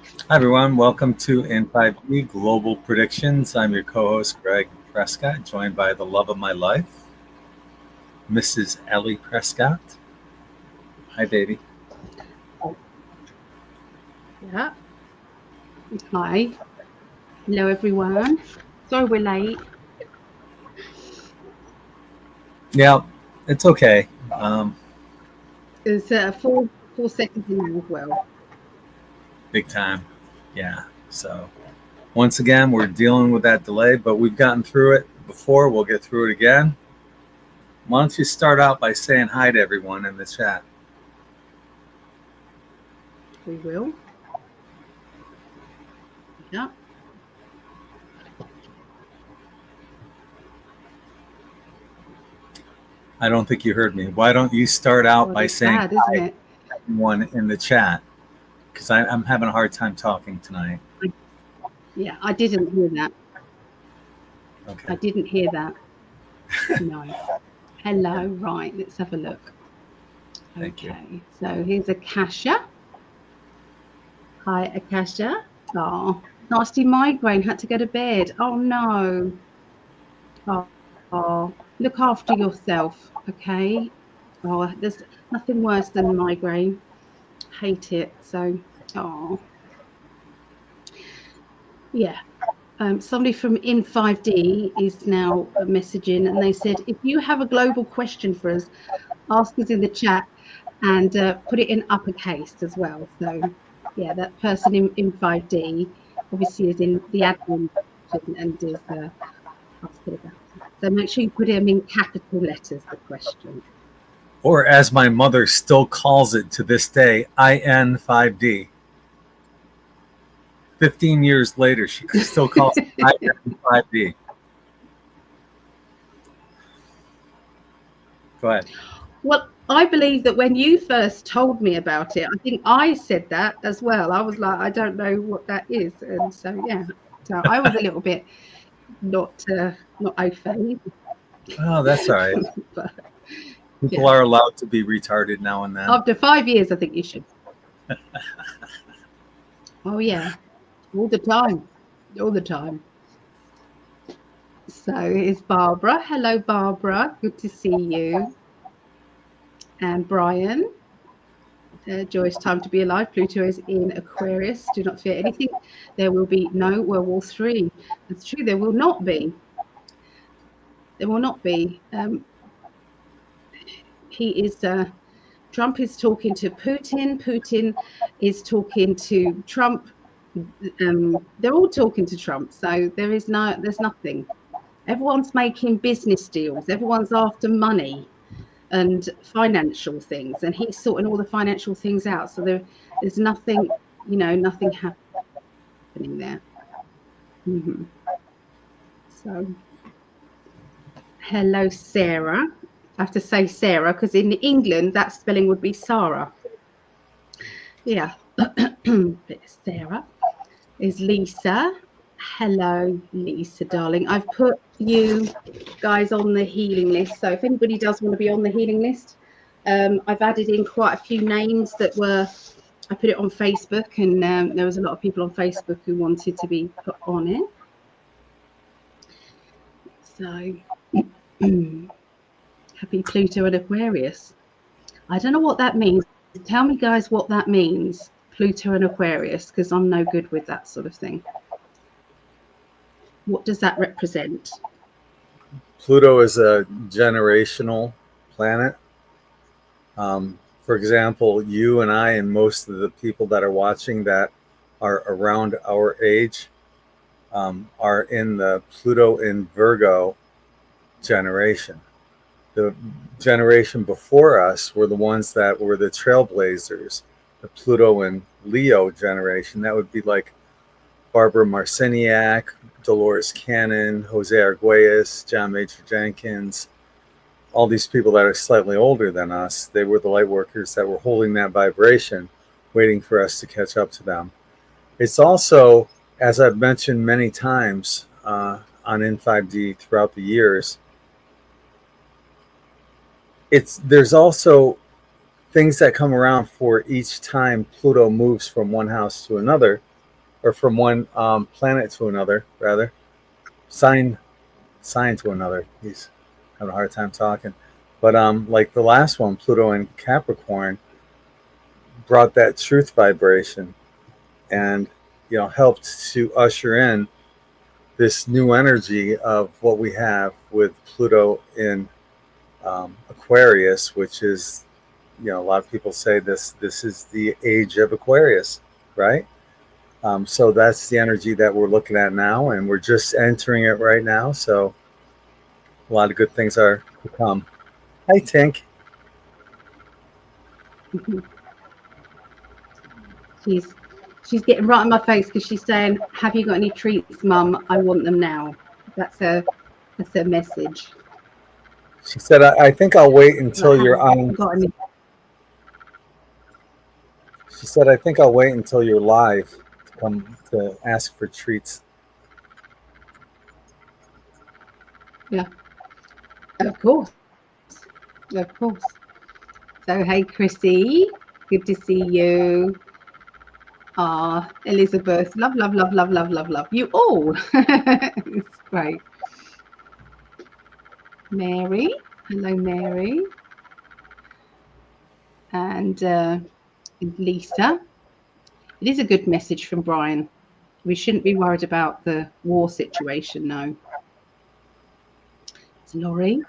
Hi, everyone. Welcome to In5d Global Predictions. I'm your co host, Greg Prescott, joined by the love of my life, Mrs. Ellie Prescott. Hi, baby. Yeah. Hi. Hello, everyone. Sorry we're late. Yeah, it's okay. There's four seconds in there as well. Big time. Yeah. So, once again, we're dealing with that delay, but we've gotten through it before. We'll get through it again. Why don't you start out by saying hi to everyone in the chat? We will. Yeah. I don't think you heard me. Why don't you start out God, by it's saying bad, isn't hi it? to everyone in the chat? Because I'm having a hard time talking tonight. I, yeah, I didn't hear that. Okay. I didn't hear that. No. Hello. Right. Let's have a look. Thank you. Okay. So here's Akasha. Hi, Akasha. Oh, nasty migraine. Had to go to bed. Oh, no. Oh, look after yourself. Okay. Oh, there's nothing worse than migraine. Hate it. So, oh, yeah. Somebody from In5d is now messaging, and they said, if you have a global question for us, ask us in the chat and put it in uppercase as well. So, yeah, that person in 5D obviously is in the admin section and is asking about it. So make sure you put them in capital letters, the question. Or as my mother still calls it to this day, In5d. 15 years later, she still calls it In5d. Go ahead. Well, I believe that when you first told me about it, I think I said that as well. I was like, I don't know what that is, and so yeah, so I was a little bit not au fait, Oh, that's all right. but People yeah, are allowed to be retarded now and then. after 5 years, I think you should. Oh yeah, all the time, all the time. So it's Barbara. Hello, Barbara. Good to see you. And Brian. Joyous time to be alive. Pluto is in Aquarius. Do not fear anything. There will be no World War III. That's true. There will not be. There will not be. He is. Trump is talking to Putin. Putin is talking to Trump. They're all talking to Trump. So there's nothing. Everyone's making business deals. Everyone's after money and financial things, and he's sorting all the financial things out. So there's nothing, nothing happening there. Hmm. So, hello, Sarah. I have to say Sarah because in England that spelling would be Sarah. Yeah, Sarah is Lisa. Hello, Lisa, darling. I've put you guys on the healing list. So if anybody does want to be on the healing list, I've added in quite a few names that were. I put it on Facebook, and there was a lot of people on Facebook who wanted to be put on it. So happy Pluto and Aquarius. I don't know what that means. Tell me, guys, what that means, Pluto and Aquarius, because I'm no good with that sort of thing. What does that represent? Pluto is a generational planet. For example, you and I, and most of the people that are watching that are around our age, are in the Pluto in Virgo generation. The generation before us were the ones that were the trailblazers, the Pluto and Leo generation. That would be like Barbara Marciniak, Dolores Cannon, Jose Arguelles, John Major Jenkins, all these people that are slightly older than us. They were the light workers that were holding that vibration, waiting for us to catch up to them. It's also, as I've mentioned many times on In5d throughout the years, there's also things that come around for each time Pluto moves from one house to another. or from one planet to another, rather, sign to another. He's having a hard time talking. But like the last one, Pluto and Capricorn, brought that truth vibration and helped to usher in this new energy of what we have with Pluto in Aquarius, which is, a lot of people say this is the age of Aquarius, right? So that's the energy that we're looking at now, and we're just entering it right now. So a lot of good things are to come. Hi, Tink. She's getting right in my face because she's saying, "Have you got any treats, Mum? I want them now." That's her message. She said, I think I'll wait until you're on. She said, I think I'll wait until you're live to come to ask for treats. Yeah, of course. Of course. So, hey, Chrissy, good to see you. Elizabeth, love, love, love, love, love, love, love you all. It's great. Mary, hello, Mary. And Lisa. It is a good message from Brian. We shouldn't be worried about the war situation, no. It's Laurie.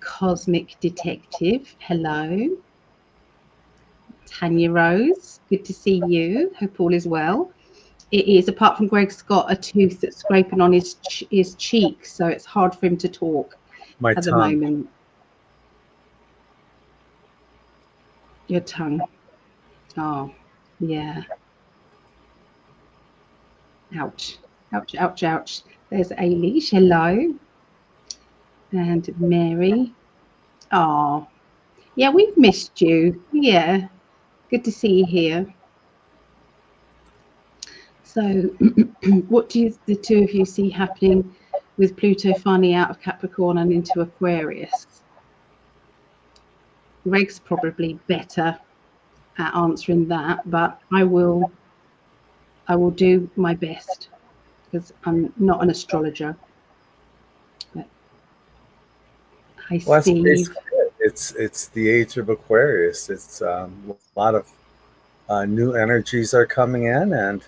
Cosmic Detective, hello. Tanya Rose, good to see you. Hope all is well. It is, apart from Greg's got a tooth that's scraping on his cheek, so it's hard for him to talk at the moment. Your tongue. Oh, yeah. Ouch. Ouch, ouch, ouch. There's Aileen. Hello. And Mary. Oh, yeah, we've missed you. Yeah. Good to see you here. So what do the two of you see happening with Pluto finally out of Capricorn and into Aquarius? Greg's probably better at answering that, but I will do my best because I'm not an astrologer. But I see. It's the age of Aquarius. It's a lot of new energies are coming in, and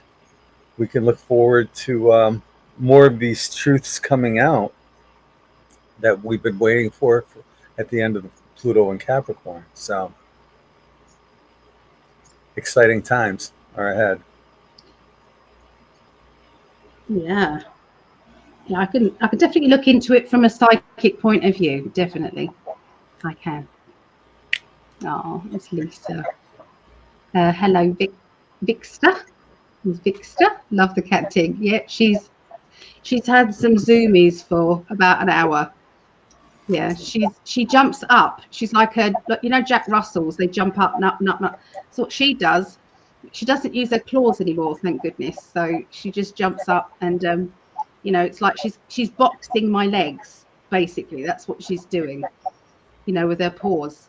we can look forward to more of these truths coming out that we've been waiting for at the end of Pluto and Capricorn. So exciting times are ahead. Yeah, I can definitely look into it from a psychic point of view. Definitely, I can. Oh, it's Lisa. Hello, Vixter. Vixter, love the cat Ting. Yeah, she's had some zoomies for about an hour. Yeah, she jumps up. She's like Jack Russells. They jump up, up. That's what she does. She doesn't use her claws anymore, thank goodness. So she just jumps up, and it's like she's boxing my legs. Basically, that's what she's doing. With her paws.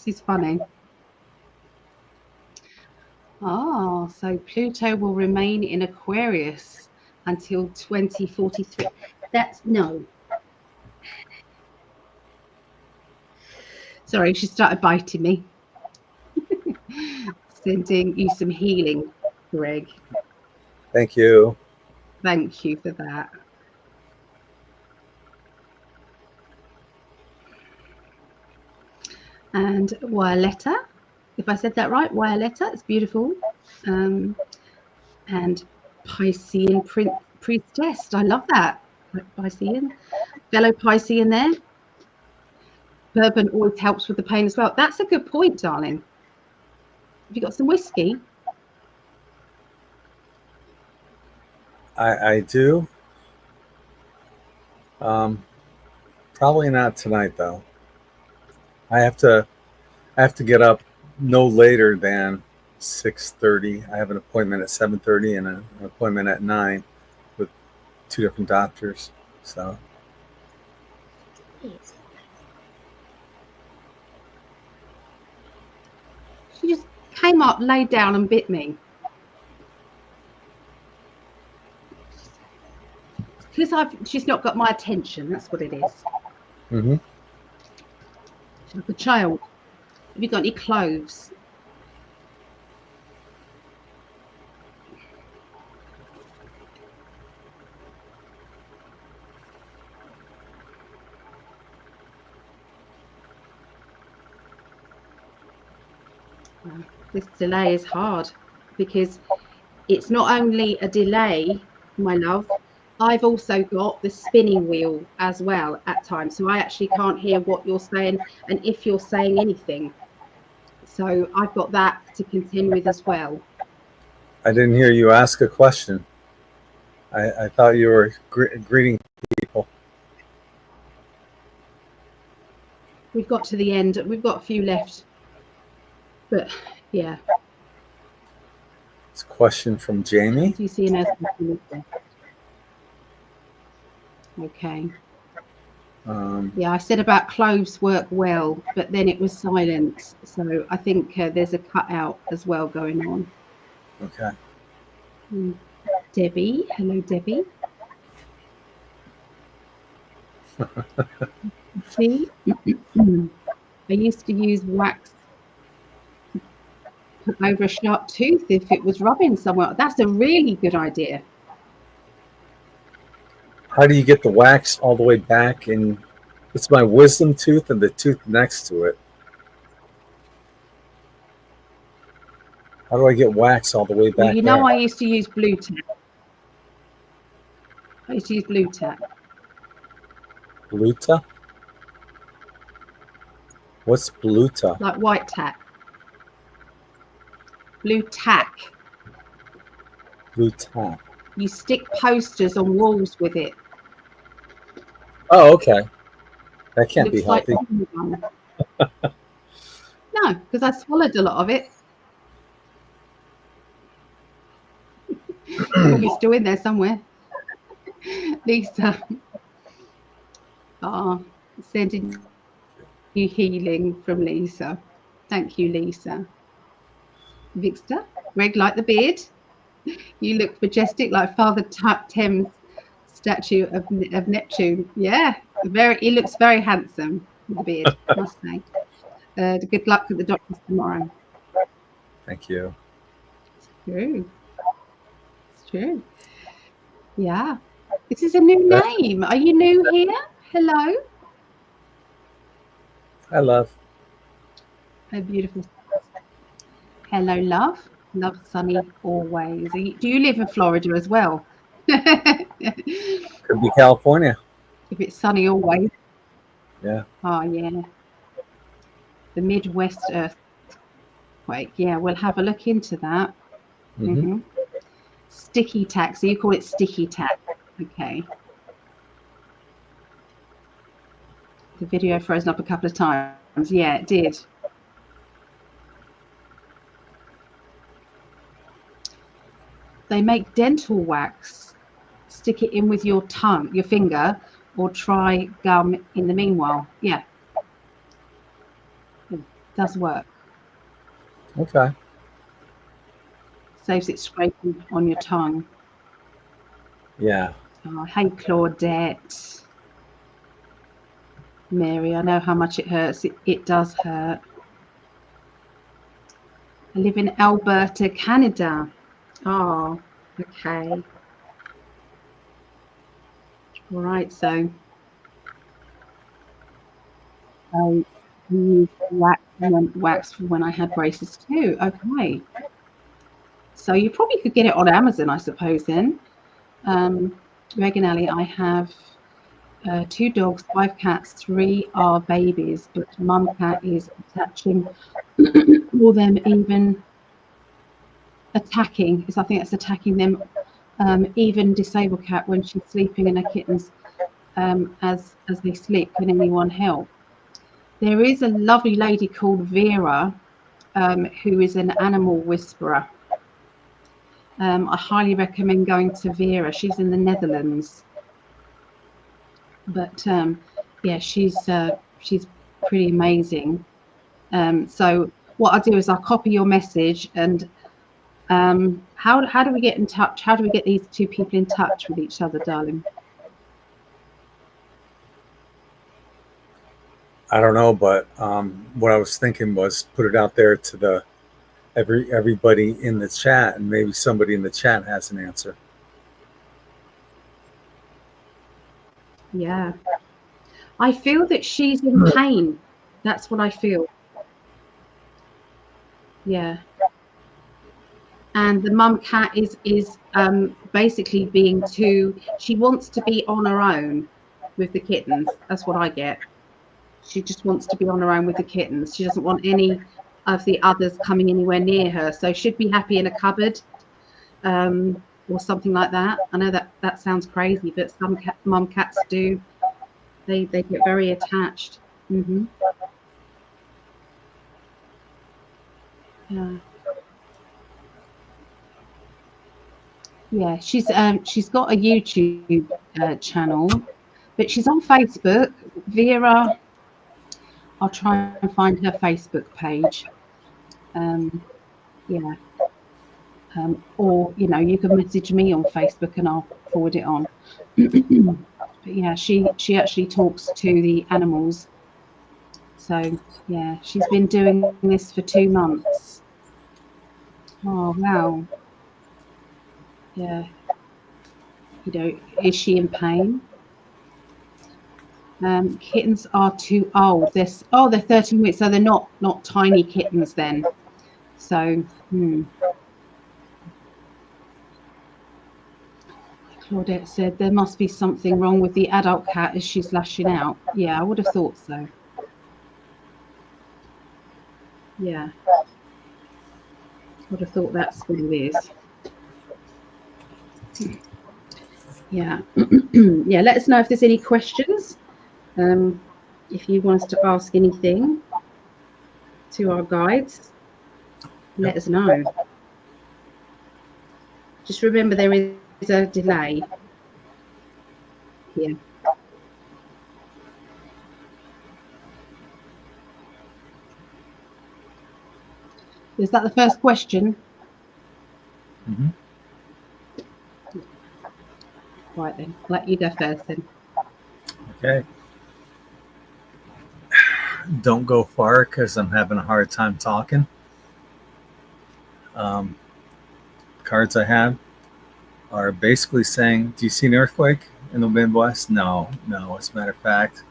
She's funny. Oh, so Pluto will remain in Aquarius until 2043. That's no. Sorry, she started biting me. Sending you some healing, Greg. Thank you. Thank you for that. And Violetta, if I said that right, Violetta, it's beautiful. And Piscean priestess, I love that. Piscean, fellow Piscean there. Bourbon always helps with the pain as well. That's a good point, darling. Have you got some whiskey? I do. Probably not tonight, though. I have to get up no later than 6:30. I have an appointment at 7:30 and an appointment at 9 with two different doctors. So came up, laid down and bit me. Because she's not got my attention. That's what it is. Mm-hmm. She's like a child. Have you got any clothes? This delay is hard because it's not only a delay, my love, I've also got the spinning wheel as well at times, so I actually can't hear what you're saying and if you're saying anything. So I've got that to contend with as well. I didn't hear you ask a question. I thought you were greeting people. We've got to the end. We've got a few left, but yeah. It's a question from Jamie. Do you see an okay. Yeah, I said about cloves work well, but then it was silence. So I think there's a cutout as well going on. Okay. Debbie. Hello, Debbie. See, I used to use wax put over a sharp tooth if it was rubbing somewhere. That's a really good idea. How do you get the wax all the way back? And it's my wisdom tooth and the tooth next to it. How do I get wax all the way back? Well, you know, there? I used to use blue tack. I used to use blue tack. Bluta? What's Bluta? Like white tack. Blue tack. Blue tack. You stick posters on walls with it. Oh, okay. That can't be Looks healthy. Like no, because I swallowed a lot of it. Probably still in there somewhere. Lisa. Sending you healing from Lisa. Thank you, Lisa. Victor. Greg, like the beard. You look majestic like Father Thames statue of Neptune. Yeah, he looks very handsome with the beard, I must say. Good luck at the doctors tomorrow. Thank you. It's true. It's true. Yeah. This is a new name. Are you new here? Hello. Hi, love. Oh, beautiful. Hello, love. Love Sunny always. Do you live in Florida as well? Could be California. If it's sunny always. Yeah. Oh, yeah. The Midwest earthquake. Yeah, we'll have a look into that. Mm-hmm. Sticky tack. So you call it sticky tack. Okay. The video frozen up a couple of times. Yeah, it did. They make dental wax. Stick it in with your tongue, your finger, or try gum in the meanwhile. Yeah. It does work. Okay. Saves it scraping on your tongue. Yeah. Oh, hey, Claudette. Mary, I know how much it hurts. It does hurt. I live in Alberta, Canada. Oh, okay. All right, so I used wax for when I had braces too. Okay. So you probably could get it on Amazon, I suppose, then. Greg and Ali, I have 2 dogs, 5 cats, 3 are babies, but mum cat is attaching more them, even attacking, because I think it's attacking them, even disabled cat when she's sleeping and her kittens as they sleep. Can anyone help? There is a lovely lady called Vera who is an animal whisperer. I highly recommend going to Vera. She's in the Netherlands. But yeah, she's pretty amazing. So what I'll do is I'll copy your message, and how do we get in touch? How do we get these two people in touch with each other, darling? I don't know, but what I was thinking was put it out there to the everybody in the chat, and maybe somebody in the chat has an answer. Yeah, I feel that she's in pain. That's what I feel. Yeah. And the mum cat is basically being too, she wants to be on her own with the kittens. That's what I get. She just wants to be on her own with the kittens. She doesn't want any of the others coming anywhere near her. So she'd be happy in a cupboard, or something like that. I know that sounds crazy, but some mum cats do. They get very attached. Mm-hmm. Yeah. Yeah, she's got a YouTube channel, but she's on Facebook. Vera, I'll try and find her Facebook page. Yeah. Or you can message me on Facebook and I'll forward it on. But yeah, she actually talks to the animals. So yeah, she's been doing this for 2 months. Oh wow. Yeah. Is she in pain? Kittens are too old. They're 13 weeks, so they're not tiny kittens then. So Claudette said there must be something wrong with the adult cat as she's lashing out. Yeah, I would have thought so. Yeah, would have thought that's what it is. Yeah. Yeah, let us know if there's any questions. If you want us to ask anything to our guides, let us know. Just remember there is a delay here. Is that the first question? Mm-hmm. Right then, I'll let you go first then. Okay. Don't go far because I'm having a hard time talking. Cards I have are basically saying, do you see an earthquake in the Midwest? No. As a matter of fact,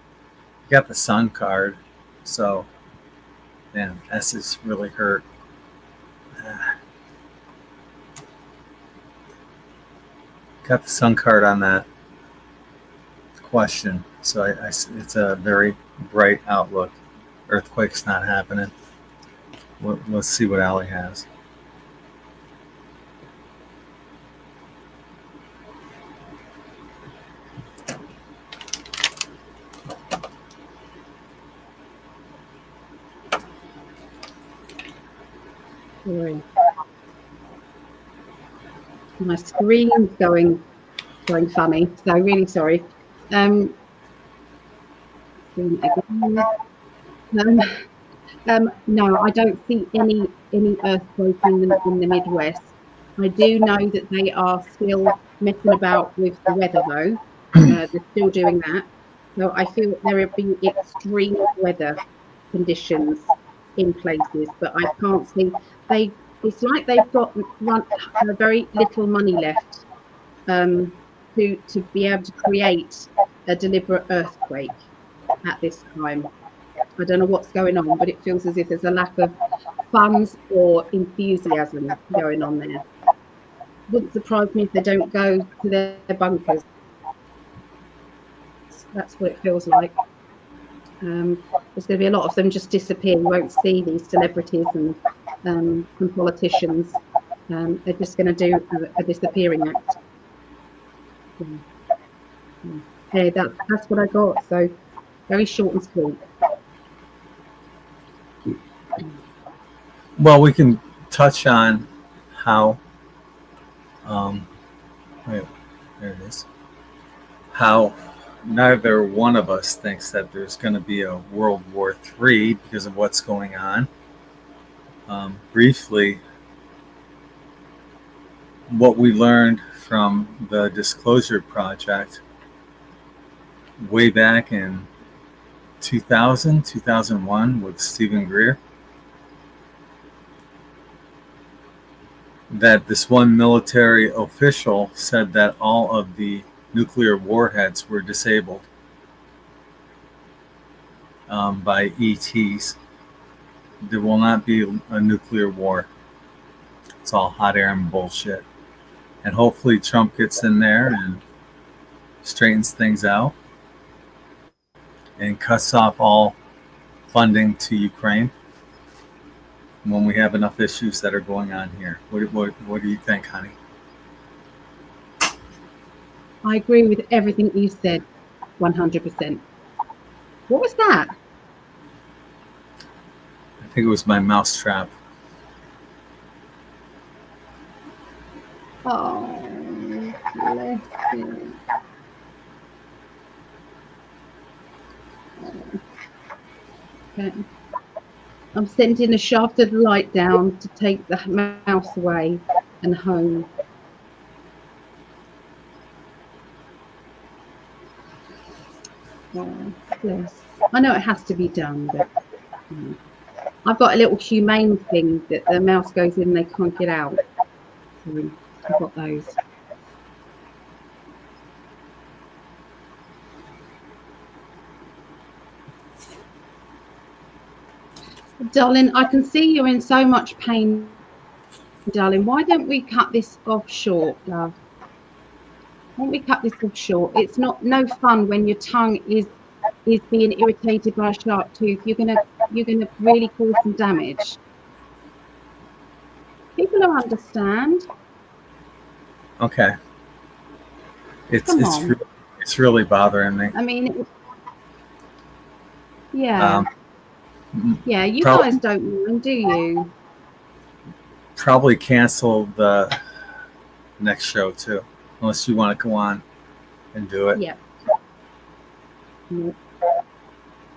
you got the Sun card. So, man, S is really hurt. Got the Sun card on that question. So it's a very bright outlook. Earthquake's not happening. Let's see what Ali has. Sorry. My screen's going funny, so really sorry. No, I don't see any earthquake in the Midwest. I do know that they are still messing about with the weather, though. They're still doing that. So I feel there have been extreme weather conditions in places, but I can't see. It's like they've got very little money left to be able to create a deliberate earthquake at this time. I don't know what's going on, but it feels as if there's a lack of funds or enthusiasm going on there. Wouldn't surprise me if they don't go to their bunkers. That's what it feels like. There's going to be a lot of them just disappear. You won't see these celebrities and politicians. They're just going to do a disappearing act. Hey, that's what I got. So very short and sweet. Well, we can touch on how, wait, there it is, how neither one of us thinks that there's going to be a World War III because of what's going on. briefly what we learned from the Disclosure Project way back in 2000, 2001 with Stephen Greer, that this one military official said that all of the nuclear warheads were disabled by ETs. There will not be a nuclear war. It's all hot air and bullshit. And hopefully Trump gets in there and straightens things out and cuts off all funding to Ukraine when we have enough issues that are going on here. What do you think, honey? I agree with everything you said, 100%. What was that? I think it was my mouse trap. Oh, bless you. Okay. I'm sending a shafted light down to take the mouse away and home. Oh, bless. I know it has to be done, but I've got a little humane thing that the mouse goes in and they can't get out. So I've got those. Darling, I can see you're in so much pain, darling. Why don't we cut this off short, love? Why don't we cut this off short? It's no fun when your tongue is being irritated by a sharp tooth. You're gonna really cause some damage. People don't understand. Okay. It's really bothering me. I mean, yeah. Yeah, you guys don't mind, do you? Probably cancel the next show too, unless you want to go on and do it. Yeah. Nope.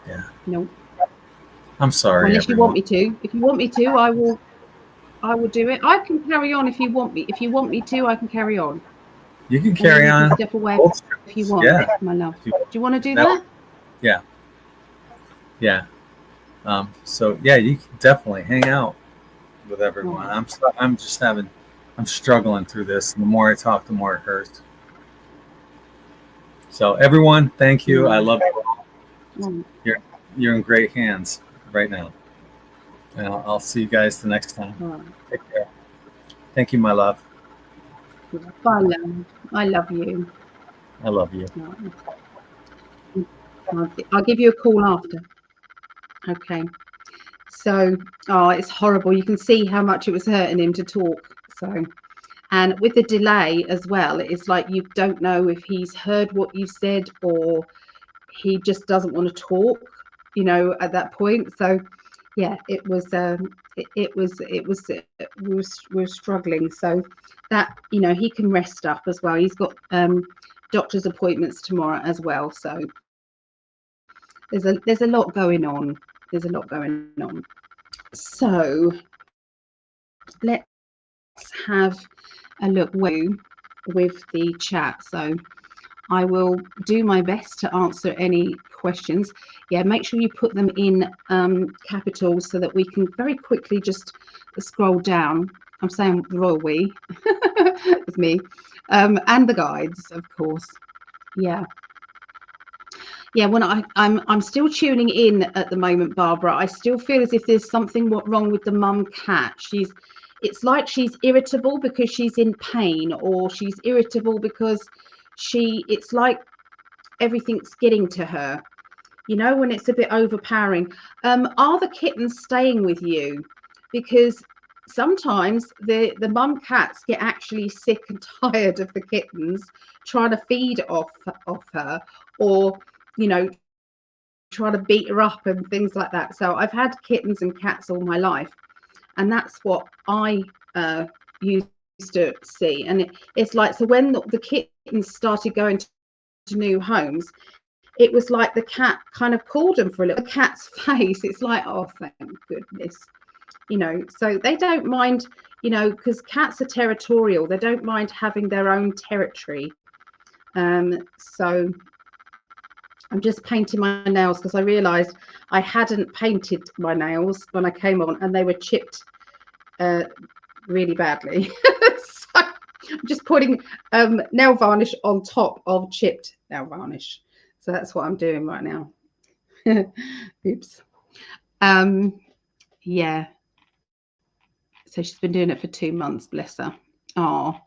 Yeah. Nope. I'm sorry. Unless you want me to. If you want me to, I will do it. I can carry on if you want me. If you want me to, I can carry on. You can carry on. Step away if you want, my love. Do you want to do that? Yeah. Yeah. So yeah, you can definitely hang out with everyone. I'm struggling through this. And the more I talk, the more it hurts. So everyone, thank you. I love you. You're in great hands right now. And I'll see you guys the next time. Take care. Thank you, my love. Bye, love. I love you. I love you. I'll give you a call after. Okay. So, it's horrible. You can see how much it was hurting him to talk. So, and with the delay as well, it's like you don't know if he's heard what you said or he just doesn't want to talk, at that point. So, yeah, it was we were struggling. So that, he can rest up as well. He's got doctor's appointments tomorrow as well. So there's a lot going on. So let's have a look with the chat. So I will do my best to answer any questions. Yeah, make sure you put them in capitals so that we can very quickly just scroll down. I'm saying the royal we, it's me, and the guides, of course. Yeah. Yeah, when I'm still tuning in at the moment, Barbara. I still feel as if there's something wrong with the mum cat. It's like she's irritable because she's in pain, or she's irritable because it's like everything's getting to her, when it's a bit overpowering. Are the kittens staying with you? Because sometimes the mum cats get actually sick and tired of the kittens trying to feed off her, or try to beat her up and things like that. So I've had kittens and cats all my life, and that's what I used to see. And it's like, so when the kittens started going to new homes, it was like the cat kind of called them for a little. The cat's face, it's like, oh, thank goodness, you know, so they don't mind, you know, because cats are territorial. They don't mind having their own territory. So I'm just painting my nails because I realized I hadn't painted my nails when I came on, and they were chipped really badly. So I'm just putting nail varnish on top of chipped nail varnish. So that's what I'm doing right now. Oops. Yeah. So she's been doing it for 2 months, bless her. Oh,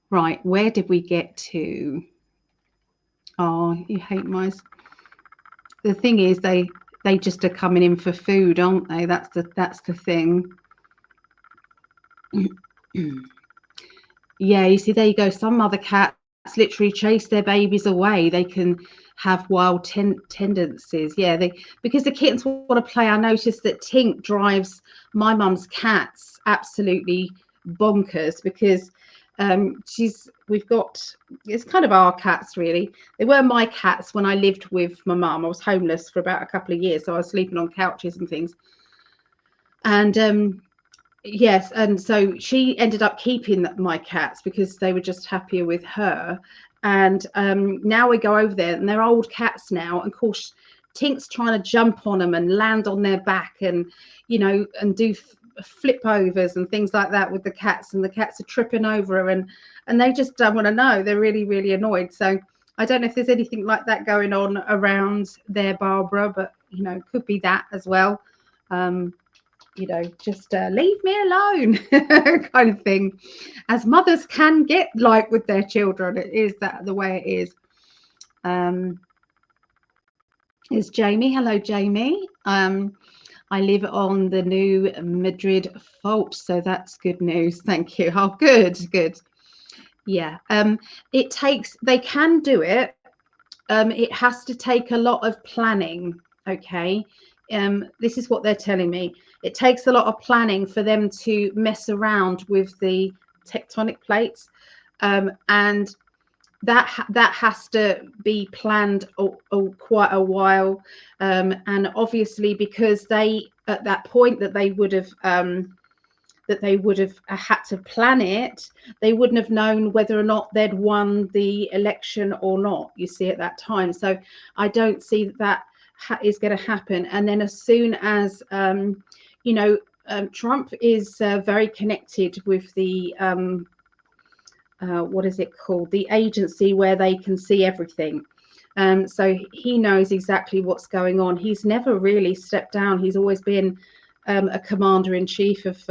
right. Where did we get to? Oh, you hate mice. The thing is, they just are coming in for food, aren't they? That's the thing. Yeah, you see, there you go. Some other cats literally chase their babies away. They can have wild tendencies. Yeah, because the kittens want to play. I noticed that Tink drives my mum's cats absolutely bonkers because it's kind of our cats really. They were my cats when I lived with my mum. I was homeless for about a couple of years, so I was sleeping on couches and things. And yes, and so she ended up keeping my cats because they were just happier with her. And now we go over there, and they're old cats now. And of course, Tink's trying to jump on them and land on their back, and you know, and do flip overs and things like that with the cats. And the cats are tripping over her, and they just don't want to know. They're really, really annoyed. So I don't know if there's anything like that going on around there, Barbara, but you know, could be that as well. You know, just leave me alone kind of thing, as mothers can get like with their children. It is that the way it is. Is Jamie? Hello, Jamie. I live on the New Madrid fault, so that's good news. Thank you. Oh, good. Yeah. They can do it. It has to take a lot of planning. Okay. This is what they're telling me. It takes a lot of planning for them to mess around with the tectonic plates, and that has to be planned quite a while. And obviously, because they at that point that they would have had to plan it, they wouldn't have known whether or not they'd won the election or not, you see, at that time. So I don't see that is going to happen. And then as soon as you know, Trump is very connected with the what is it called, the agency where they can see everything. So he knows exactly what's going on. He's never really stepped down. He's always been a commander-in-chief of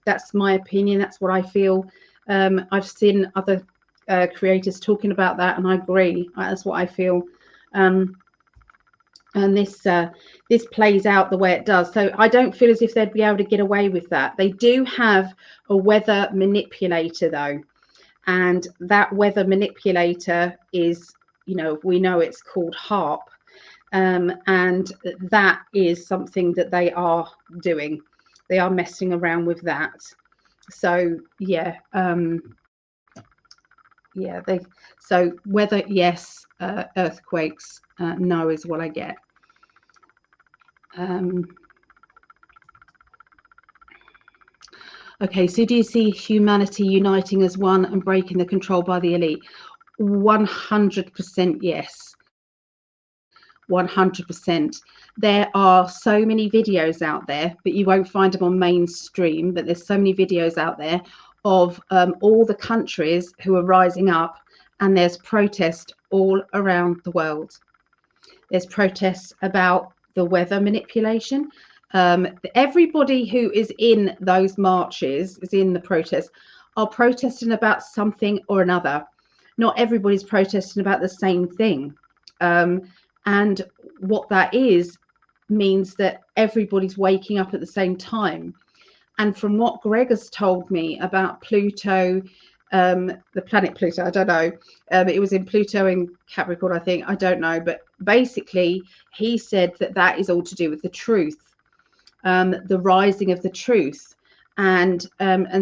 that's my opinion, that's what I feel. I've seen other creators talking about that, and I agree. That's what I feel. And this plays out the way it does. So I don't feel as if they'd be able to get away with that. They do have a weather manipulator though, and that weather manipulator is, you know, we know it's called HARP. And that is something that they are doing. They are messing around with that. So yeah, yeah. So weather, yes. Earthquakes, no, is what I get. Okay, so do you see humanity uniting as one and breaking the control by the elite? 100% yes. 100%. There are so many videos out there, but you won't find them on mainstream, but there's so many videos out there of all the countries who are rising up, and there's protest all around the world. There's protests about the weather manipulation. Everybody who is in those marches, is in the protests, are protesting about something or another. Not everybody's protesting about the same thing. And what that is means that everybody's waking up at the same time. And from what Gregg has told me about Pluto, the planet Pluto, I don't know, it was in Pluto in Capricorn, I think, I don't know, but basically he said that that is all to do with the truth, the rising of the truth. And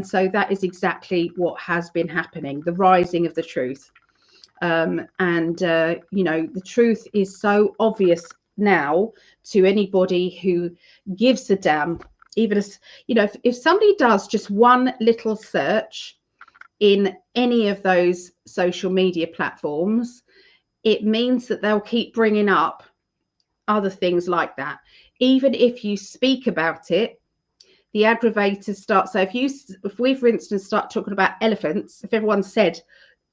so that is exactly what has been happening, the rising of the truth. You know, the truth is so obvious now to anybody who gives a damn even as, you know, if somebody does just one little search in any of those social media platforms, it means that they'll keep bringing up other things like that. Even if you speak about it, the aggravators start. So if we, for instance, start talking about elephants, if everyone said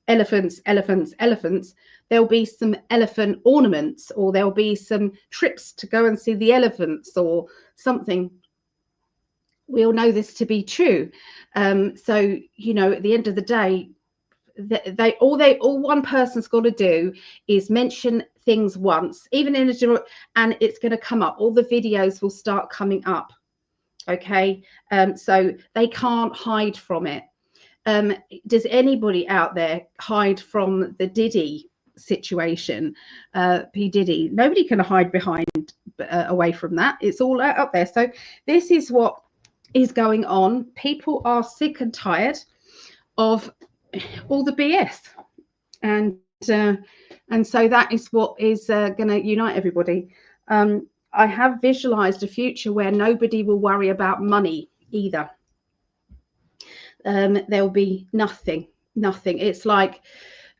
elephants, elephants, elephants, there'll be some elephant ornaments, or there'll be some trips to go and see the elephants or something. We all know this to be true. So, you know, at the end of the day, all one person's got to do is mention things once, even in a, and it's going to come up. All the videos will start coming up. Okay, so they can't hide from it. Does anybody out there hide from the Diddy situation? P Diddy, nobody can hide behind away from that. It's all out there. So this is what is going on. People are sick and tired of all the BS, and so that is what is going to unite everybody. I have visualized a future where nobody will worry about money either. There'll be nothing. It's like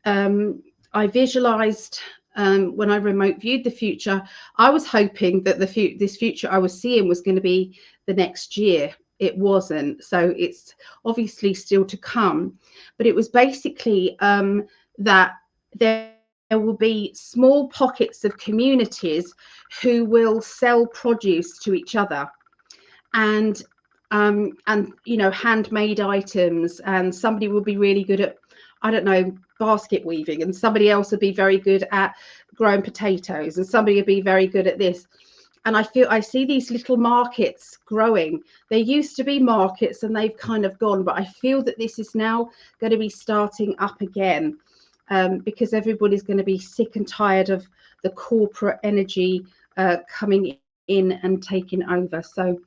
I visualized when I remote viewed the future. I was hoping that this future I was seeing was going to be the next year. It wasn't, so it's obviously still to come. But it was basically that there will be small pockets of communities who will sell produce to each other, and you know, handmade items, and somebody will be really good at, I don't know, basket weaving, and somebody else would be very good at growing potatoes, and somebody would be very good at this. And I see these little markets growing. There used to be markets and they've kind of gone, but I feel that this is now going to be starting up again, because everybody's going to be sick and tired of the corporate energy coming in and taking over. So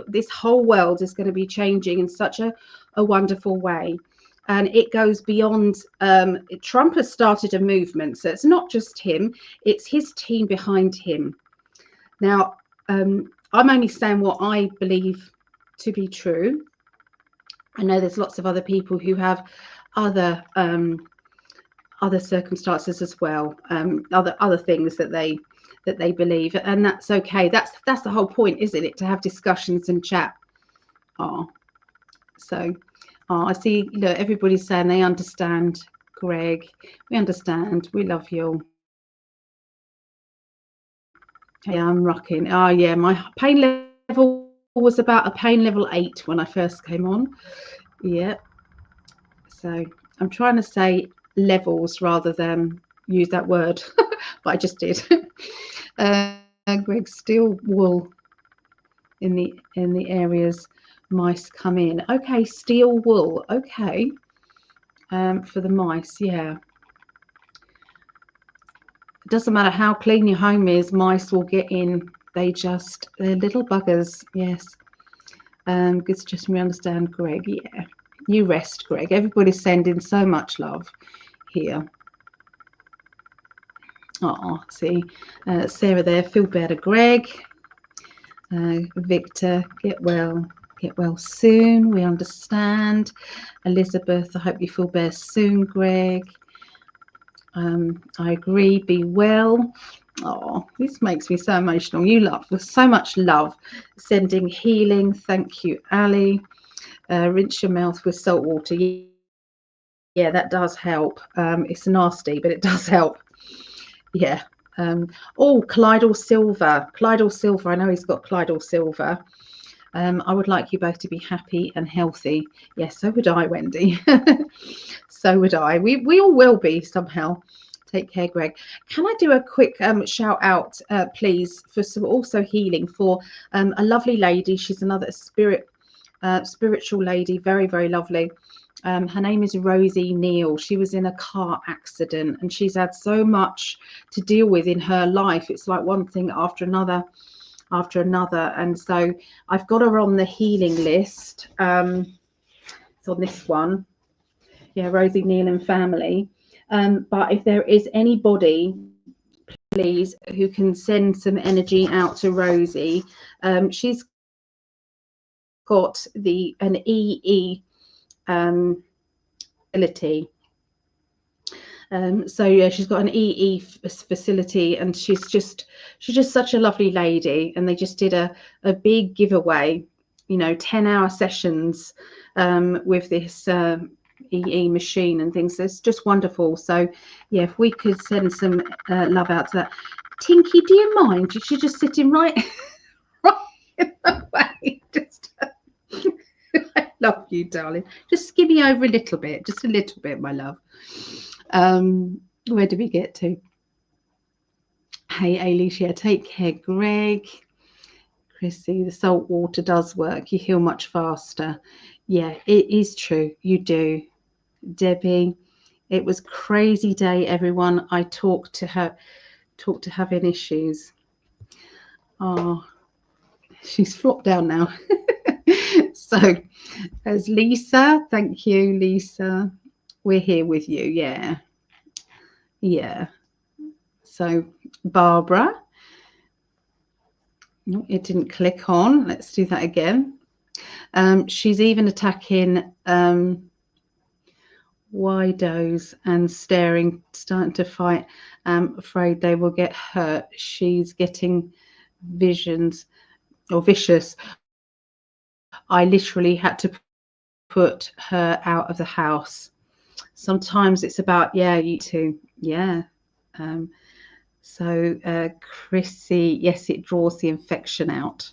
this whole world is going to be changing in such a wonderful way. And it goes beyond, Trump has started a movement. So it's not just him, it's his team behind him. Now, I'm only saying what I believe to be true. I know there's lots of other people who have other circumstances as well, other things that they believe, and that's okay. That's the whole point, isn't it? To have discussions and chat. I see, look, everybody's saying they understand, Greg. We understand. We love you. Yeah, I'm rocking. Oh, yeah, my pain level was about a pain level 8 when I first came on. Yeah. So I'm trying to say levels rather than use that word, but I just did. Greg, steel wool in the areas mice come in. Okay, steel wool. Okay, for the mice, yeah. It doesn't matter how clean your home is, mice will get in. They're little buggers. Yes. Good suggestion. We understand, Greg. Yeah. You rest, Greg. Everybody's sending so much love here. Oh, see, Sarah there. Feel better, Greg. Victor, get well soon. We understand. Elizabeth, I hope you feel better soon, Greg. I agree. Be well. Oh, this makes me so emotional. You love with so much love, sending healing. Thank you, Ali. Rinse your mouth with salt water. Yeah, that does help. It's nasty, but it does help. Yeah. Clydal Silver. I know he's got Clydal Silver. I would like you both to be happy and healthy. Yes, so would I, Wendy. So would I. We all will be somehow. Take care, Greg. Can I do a quick shout out, please, for some also healing for a lovely lady. She's another spiritual lady, very, very lovely. Her name is Rosie Neal. She was in a car accident and she's had so much to deal with in her life. It's like one thing after another. And so I've got her on the healing list. It's on this one. Yeah, Rosie Neal and family. But if there is anybody, please, who can send some energy out to Rosie. She's got an EE facility. So yeah, she's got an EE facility, and she's just such a lovely lady. And they just did a big giveaway, 10-hour sessions with this EE machine and things. So it's just wonderful. So yeah, if we could send some love out to that. Tinky, do you mind? She's just sitting right in the way. Just I love you, darling. Just skip me over a little bit, just a little bit, my love. Where did we get to? Hey, Alicia, take care. Greg, Chrissy, the salt water does work. You heal much faster. Yeah, it is true. You do. Debbie, it was crazy day, everyone. I talked to having issues. Oh, she's flopped down now. So there's Lisa. Thank you, Lisa. We're here with you. Yeah. So Barbara, no, it didn't click on. Let's do that again. She's even attacking widos and starting to fight. Afraid they will get hurt. She's getting visions or vicious. I literally had to put her out of the house. Sometimes it's about, you too. Yeah. So Chrissy, yes, it draws the infection out.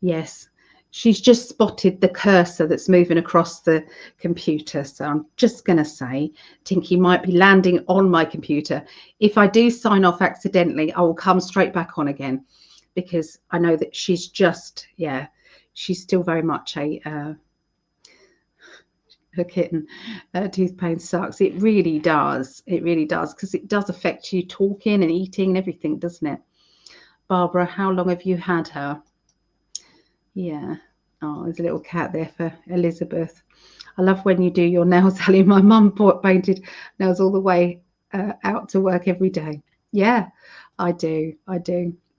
Yes. She's just spotted the cursor that's moving across the computer. So I'm just going to say, Tinky might be landing on my computer. If I do sign off accidentally, I will come straight back on again, because I know that she's just, she's still very much her kitten. Tooth pain sucks. It really does. It really does, because it does affect you talking and eating and everything, doesn't it? Barbara, how long have you had her? Yeah. Oh, there's a little cat there for Elizabeth. I love when you do your nails, Ali. My mum painted nails all the way out to work every day. Yeah, I do.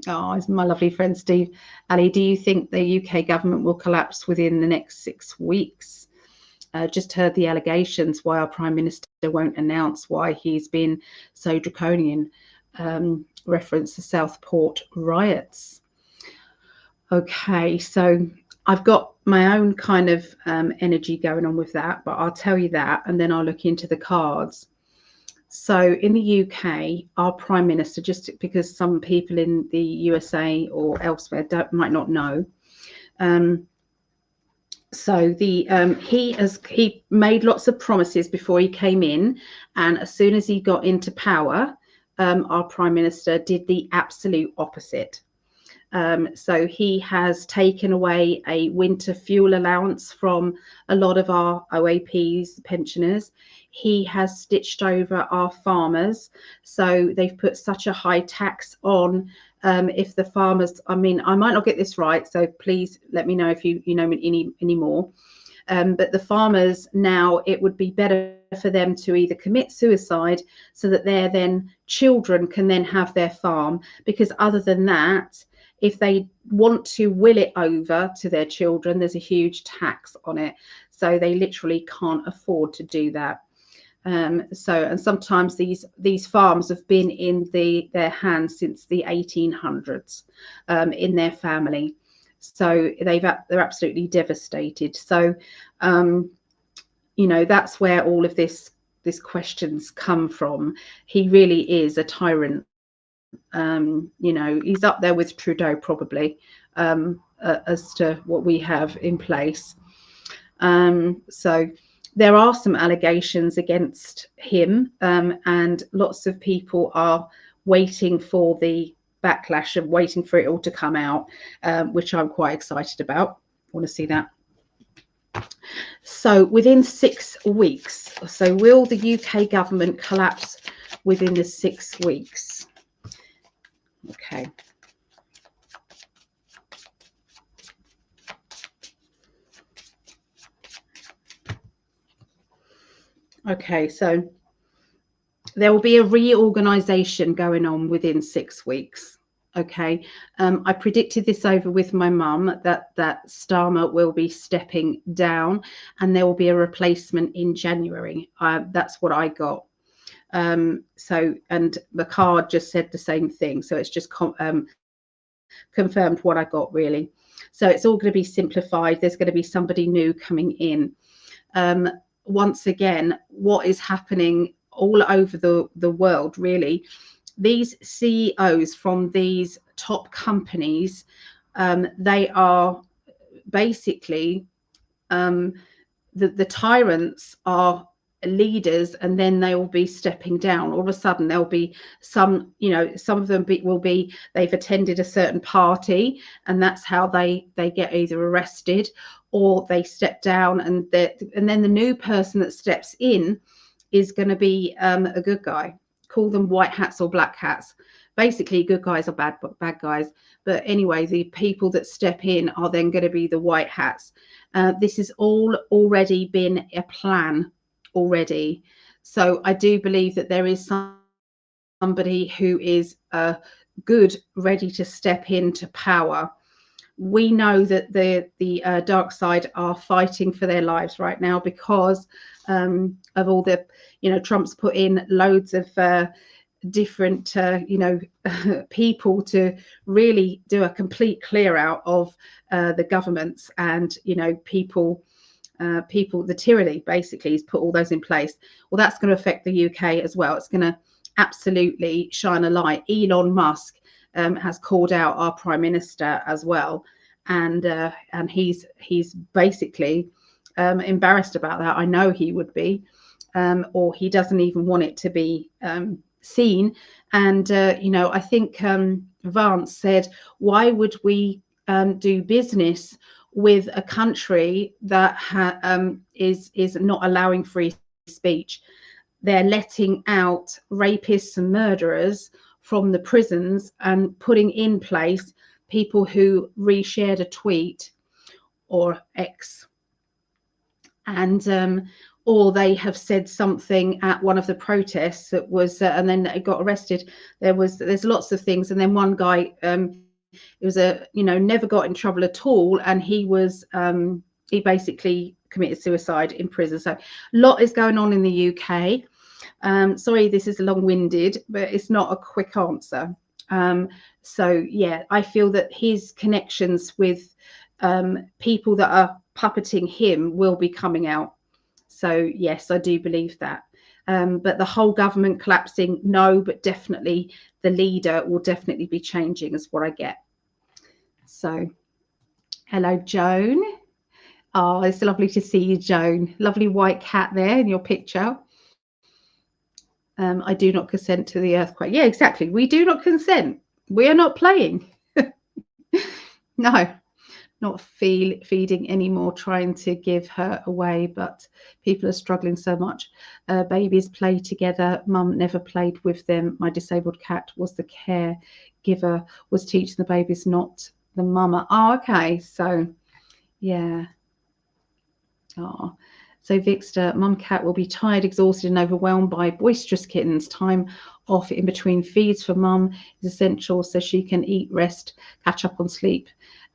Oh, it's my lovely friend Steve. Ali, do you think the UK government will collapse within the next 6 weeks? Just heard the allegations why our Prime Minister won't announce why he's been so draconian. Reference the Southport riots. Okay, so I've got my own kind of energy going on with that, but I'll tell you that, and then I'll look into the cards. So in the UK, our Prime Minister, just because some people in the USA or elsewhere might not know, so he made lots of promises before he came in, and as soon as he got into power, our Prime Minister did the absolute opposite. So he has taken away a winter fuel allowance from a lot of our OAPs, pensioners. He has stitched over our farmers. So they've put such a high tax on if the farmers, I might not get this right, so please let me know if you know any more. But the farmers now, it would be better for them to either commit suicide so that their then children can then have their farm, because other than that, if they want to will it over to their children, there's a huge tax on it. So they literally can't afford to do that. And sometimes these farms have been in their hands since the 1800s in their family. So they're absolutely devastated. So, that's where all of this questions come from. He really is a tyrant. He's up there with Trudeau probably as to what we have in place. So there are some allegations against him, and lots of people are waiting for the backlash and waiting for it all to come out, which I'm quite excited about. I want to see that. So within 6 weeks, so will the UK government collapse within the 6 weeks? Okay. Okay, so there will be a reorganization going on within 6 weeks. Okay, I predicted this over with my mum that Starmer will be stepping down, and there will be a replacement in January. That's what I got. So, and the card just said the same thing. So it's just confirmed what I got, really. So it's all going to be simplified. There's going to be somebody new coming in. Once again, what is happening all over the world, really, these CEOs from these top companies, they are basically, the tyrants are leaders, and then they will be stepping down. All of a sudden there'll be some, some of them will be they've attended a certain party, and that's how they get either arrested or they step down, and then the new person that steps in is going to be a good guy. Call them white hats or black hats. Basically, good guys are bad guys. But anyway, the people that step in are then going to be the white hats. This has all already been a plan already. So I do believe that there is somebody who is good, ready to step into power. We know that the dark side are fighting for their lives right now because of all the, Trump's put in loads of different people to really do a complete clear out of the governments, and people, the tyranny basically. He's put all those in place. Well, that's going to affect the UK as well. It's going to absolutely shine a light. Elon Musk has called out our prime minister as well, and he's basically embarrassed about that. I know he would be, or he doesn't even want it to be seen. And I think Vance said, why would we do business with a country that is not allowing free speech? They're letting out rapists and murderers from the prisons and putting in place people who reshared a tweet or X, and or they have said something at one of the protests that was and then they got arrested. There's lots of things. And then one guy, it was never got in trouble at all, and he basically committed suicide in prison. So a lot is going on in the UK. Sorry, this is long-winded, but it's not a quick answer. So yeah, I feel that his connections with people that are puppeting him will be coming out. So yes, I do believe that. But the whole government collapsing, no, but definitely the leader will definitely be changing, is what I get. So hello, Joan. Oh, it's lovely to see you, Joan. Lovely white cat there in your picture. I do not consent to the earthquake. Yeah, exactly. We do not consent. We are not playing. No, not feeding anymore, trying to give her away, but people are struggling so much. Babies play together. Mum never played with them. My disabled cat was the caregiver, was teaching the babies, not the mama. Oh, okay. So, yeah. Oh. So Vixter, mum cat will be tired, exhausted and overwhelmed by boisterous kittens. Time off in between feeds for mum is essential so she can eat, rest, catch up on sleep.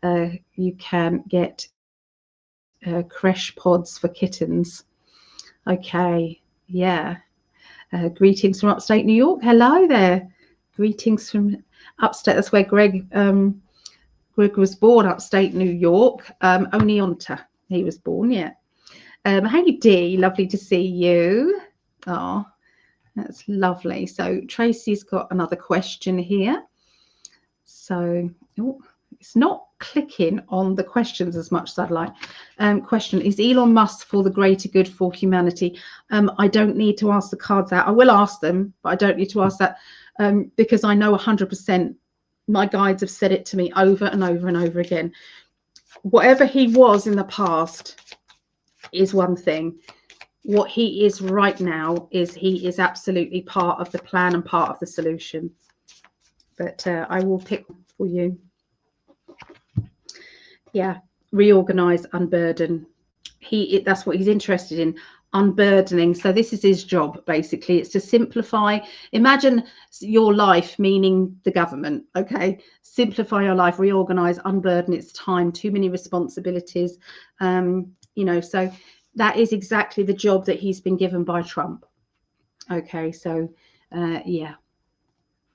You can get creche pods for kittens. Okay, yeah. Greetings from upstate New York. Hello there. Greetings from upstate. That's where Greg was born, upstate New York. Oneonta, he was born, yeah. Hey Dee, lovely to see you. Oh, that's lovely. So Tracy's got another question here. So it's not clicking on the questions as much as I'd like. Question, is Elon Musk for the greater good for humanity? I don't need to ask the cards out. I will ask them, but I don't need to ask that because I know 100%. My guides have said it to me over and over and over again. Whatever he was in the past is one thing. What he is right now is he is absolutely part of the plan and part of the solution. But I will pick for you. Yeah, reorganize, unburden. That's what he's interested in. unburdening. So this is his job, basically. It's to simplify. Imagine your life, meaning the government. Okay, simplify your life, reorganize, unburden. It's time, too many responsibilities. You know, so that is exactly the job that he's been given by Trump. Okay, so yeah,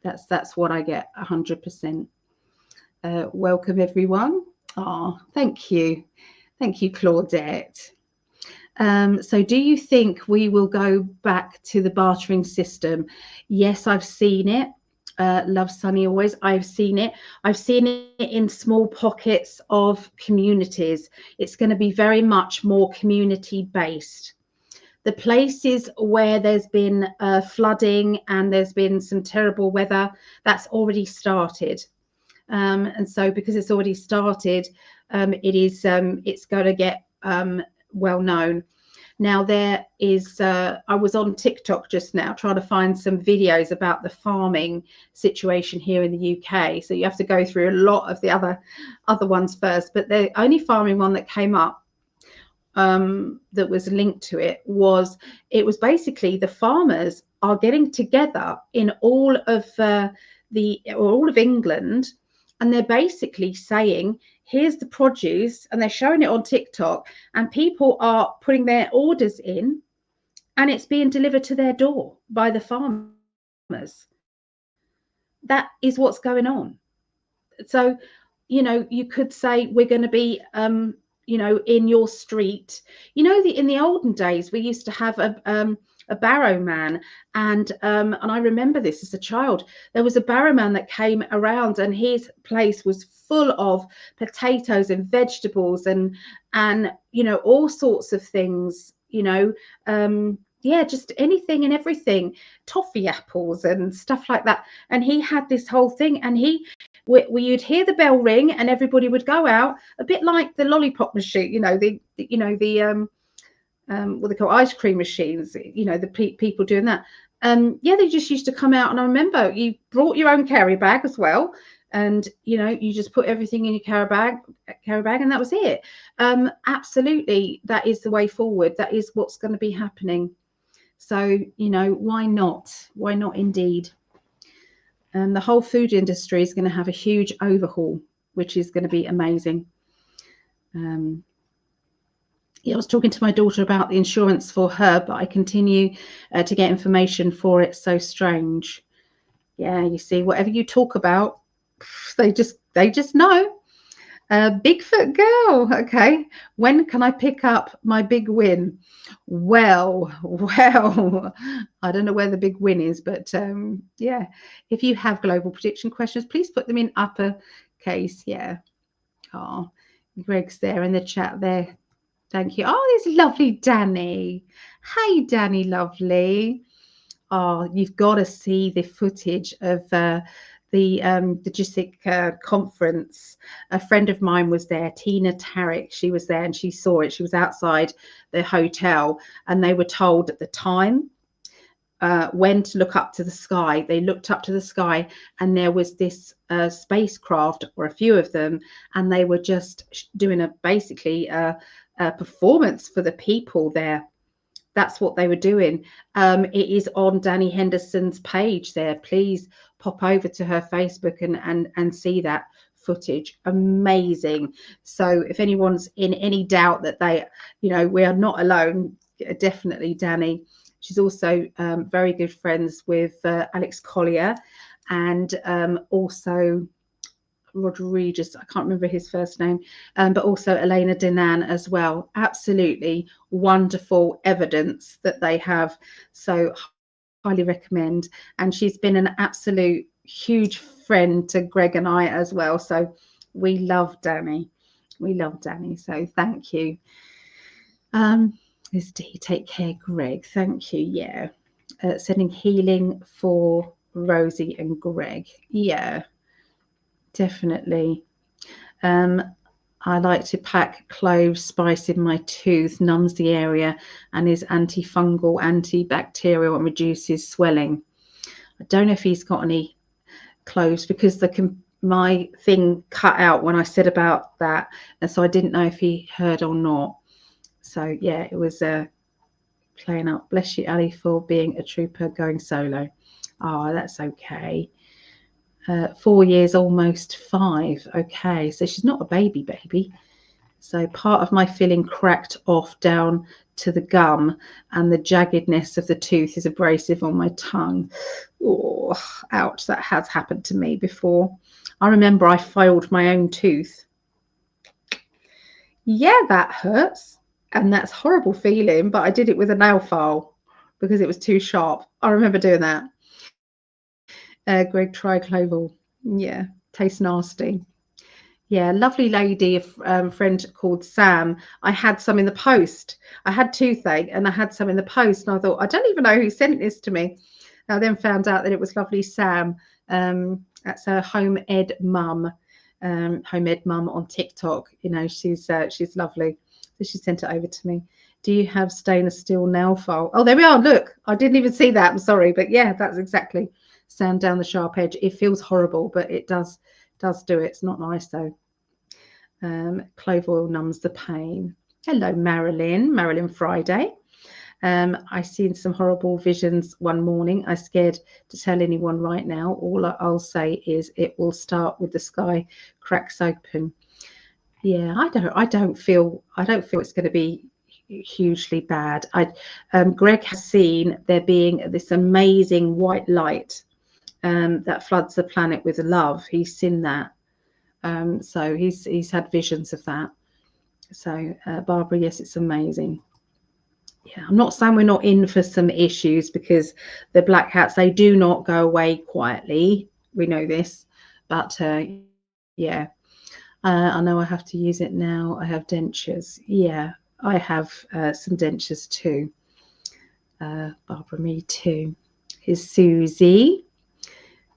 that's what I get 100%. Welcome everyone. Oh, thank you, Claudette. So do you think we will go back to the bartering system? Yes, I've seen it. Love Sunny always. I've seen it. I've seen it in small pockets of communities. It's going to be very much more community based. The places where there's been flooding and there's been some terrible weather, that's already started. And so because it's already started, it's going to get well known. Now there is, I was on TikTok just now trying to find some videos about the farming situation here in the UK. So you have to go through a lot of the other ones first. But the only farming one that came up that was linked to it was basically the farmers are getting together in all of England, and they're basically saying, here's the produce, and they're showing it on TikTok, and people are putting their orders in and it's being delivered to their door by the farmers. That is what's going on. So, you know, you could say we're going to be you know, in your street. You know, in the olden days we used to have a barrow man, and I remember this as a child. There was a barrow man that came around, and his place was full of potatoes and vegetables and you know, all sorts of things, you know, yeah, just anything and everything, toffee apples and stuff like that. And he had this whole thing, and you'd hear the bell ring and everybody would go out, a bit like the lollipop machine, you know, what they call ice cream machines, you know, the people doing that. Yeah, they just used to come out, and I remember you brought your own carry bag as well, and you know, you just put everything in your carry bag, and that was it. Absolutely, that is the way forward. That is what's going to be happening. So, you know, why not? Why not indeed? And the whole food industry is going to have a huge overhaul, which is going to be amazing. Yeah, I was talking to my daughter about the insurance for her, but I continue to get information for it. So strange. Yeah, you see, whatever you talk about, they just know. Bigfoot girl. Okay, when can I pick up my big win? Well, I don't know where the big win is, but yeah, if you have global prediction questions, please put them in uppercase. Yeah. Oh, Greg's there in the chat there. Thank you. Oh, there's lovely Danny. Hey, Danny, lovely. Oh, you've got to see the footage of the GISIC conference. A friend of mine was there, Tina Tarrick. She was there and she saw it. She was outside the hotel, and they were told at the time when to look up to the sky. They looked up to the sky, and there was this spacecraft, or a few of them, and they were just doing basically a performance for the people there. That's what they were doing. It is on Danny Henderson's page there. Please pop over to her Facebook and see that footage. Amazing. So if anyone's in any doubt that they, you know, we are not alone, definitely Danny. She's also very good friends with Alex Collier, and also Rodriguez, I can't remember his first name, but also Elena Dinan as well. Absolutely wonderful evidence that they have. So highly recommend. And she's been an absolute huge friend to Greg and I as well. So we love Danny. We love Danny. So thank you. Is D, take care, Greg. Thank you. Yeah. Sending healing for Rosie and Greg. Yeah. Definitely. I like to pack clove spice in my tooth, numbs the area, and is antifungal, antibacterial, and reduces swelling. I don't know if he's got any cloves, because my thing cut out when I said about that, and so I didn't know if he heard or not. So yeah, it was playing up. Bless you, Ali, for being a trooper going solo. Oh, that's okay. 4 years, almost 5. Okay, so she's not a baby. So part of my filling cracked off down to the gum, and the jaggedness of the tooth is abrasive on my tongue. Oh, ouch, that has happened to me before. I remember I filed my own tooth. Yeah, that hurts. And that's horrible feeling, but I did it with a nail file because it was too sharp. I remember doing that. Greg, try cloval. Yeah, tastes nasty. Yeah, lovely lady, a friend called Sam. I had some in the post. I had toothache and I had some in the post. And I thought, I don't even know who sent this to me. I then found out that it was lovely Sam. That's her home ed mum. Home ed mum on TikTok. You know, she's lovely. So she sent it over to me. Do you have stainless steel nail file? Oh, there we are. Look, I didn't even see that. I'm sorry. But yeah, that's exactly. Sand down the sharp edge. It feels horrible, but it does do it. It's not nice though. Clove oil numbs the pain. Hello, Marilyn Friday. I seen some horrible visions one morning. I'm scared to tell anyone right now. All I'll say is it will start with the sky cracks open. Yeah, I don't feel it's going to be hugely bad. Greg has seen there being this amazing white light that floods the planet with love. He's seen that. So he's had visions of that. So Barbara, yes, it's amazing. Yeah, I'm not saying we're not in for some issues, because the black hats, they do not go away quietly. We know this, but yeah, I know I have to use it now. I have dentures. Yeah, I have some dentures too. Barbara, me too. Here's Susie.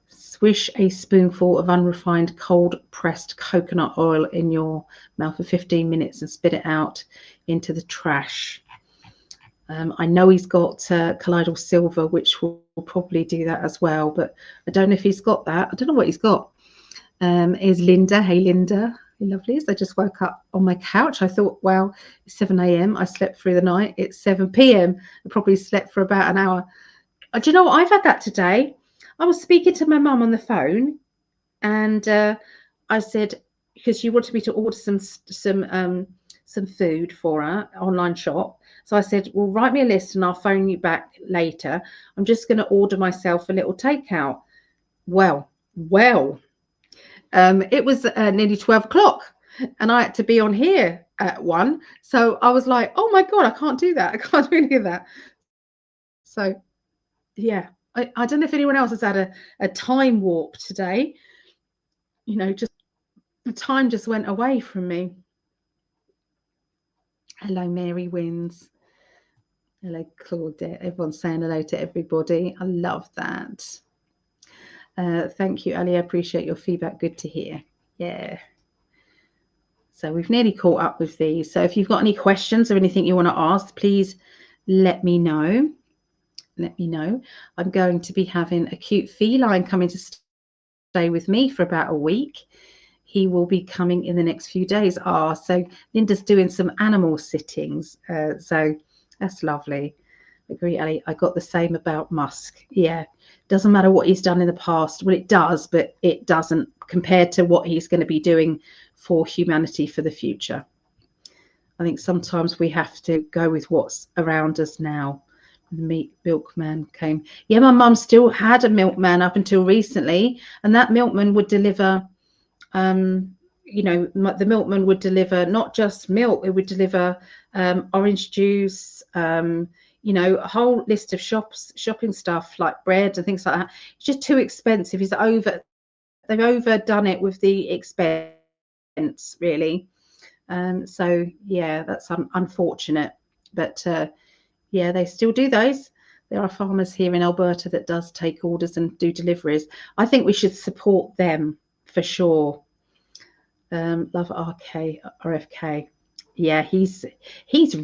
Swish a spoonful of unrefined cold pressed coconut oil in your mouth for 15 minutes and spit it out into the trash. I know he's got colloidal silver, which will probably do that as well, but I don't know if he's got that. I don't know what he's got. Is Linda. Hey, Linda. Lovely. I just woke up on my couch. I thought, well, it's 7 a.m. I slept through the night. It's 7 p.m. I probably slept for about an hour. Do you know what? I've had that today. I was speaking to my mum on the phone, and I said, because she wanted me to order some food for her online shop. So I said, well, write me a list and I'll phone you back later. I'm just going to order myself a little takeout. Well, it was nearly 12 o'clock and I had to be on here at 1. So I was like, oh my God, I can't do that. I can't do any of that. So yeah, I don't know if anyone else has had a time warp today. You know, just the time just went away from me. Hello, Mary Wins. Hello, Claudette. Everyone's saying hello to everybody. I love that. Thank you, Ali. I appreciate your feedback. Good to hear. Yeah. So we've nearly caught up with these. So if you've got any questions or anything you want to ask, please let me know. Let me know. I'm going to be having a cute feline coming to stay with me for about a week. He will be coming in the next few days. So Linda's doing some animal sittings. So that's lovely. Agree, Ali. I got the same about Musk. Yeah, doesn't matter what he's done in the past. Well, it does, but it doesn't compared to what he's going to be doing for humanity for the future. I think sometimes we have to go with what's around us now. The milkman came. Yeah, my mum still had a milkman up until recently, and that milkman would deliver. You know, the milkman would deliver not just milk; it would deliver orange juice. You know, a whole list of shopping stuff like bread and things like that. It's just too expensive. They've overdone it with the expense, really. So yeah, that's unfortunate, but yeah, they still do those. There are farmers here in Alberta that does take orders and do deliveries. I think we should support them for sure. Love RFK. Yeah, he's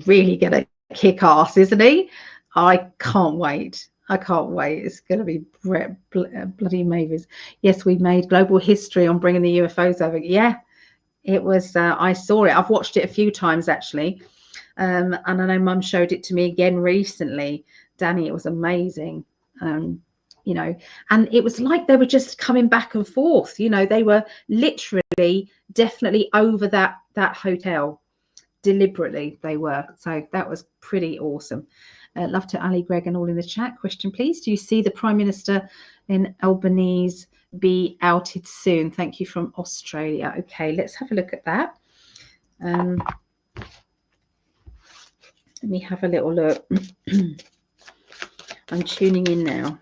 really gonna kick ass, isn't he? I can't wait. It's going to be bloody mavis. Yes, we made global history on bringing the UFOs over. Yeah, it was. I saw it. I've watched it a few times actually. And I know Mum showed it to me again recently. Danny, it was amazing. You know, and it was like they were just coming back and forth. You know, they were literally definitely over that hotel. Deliberately they were. So that was pretty awesome. Love to Ali, Gregg and all in the chat. Question please. Do you see the Prime Minister in Albanese be outed soon? Thank you from Australia. Okay, let's have a look at that. Let me have a little look. I'm tuning in now.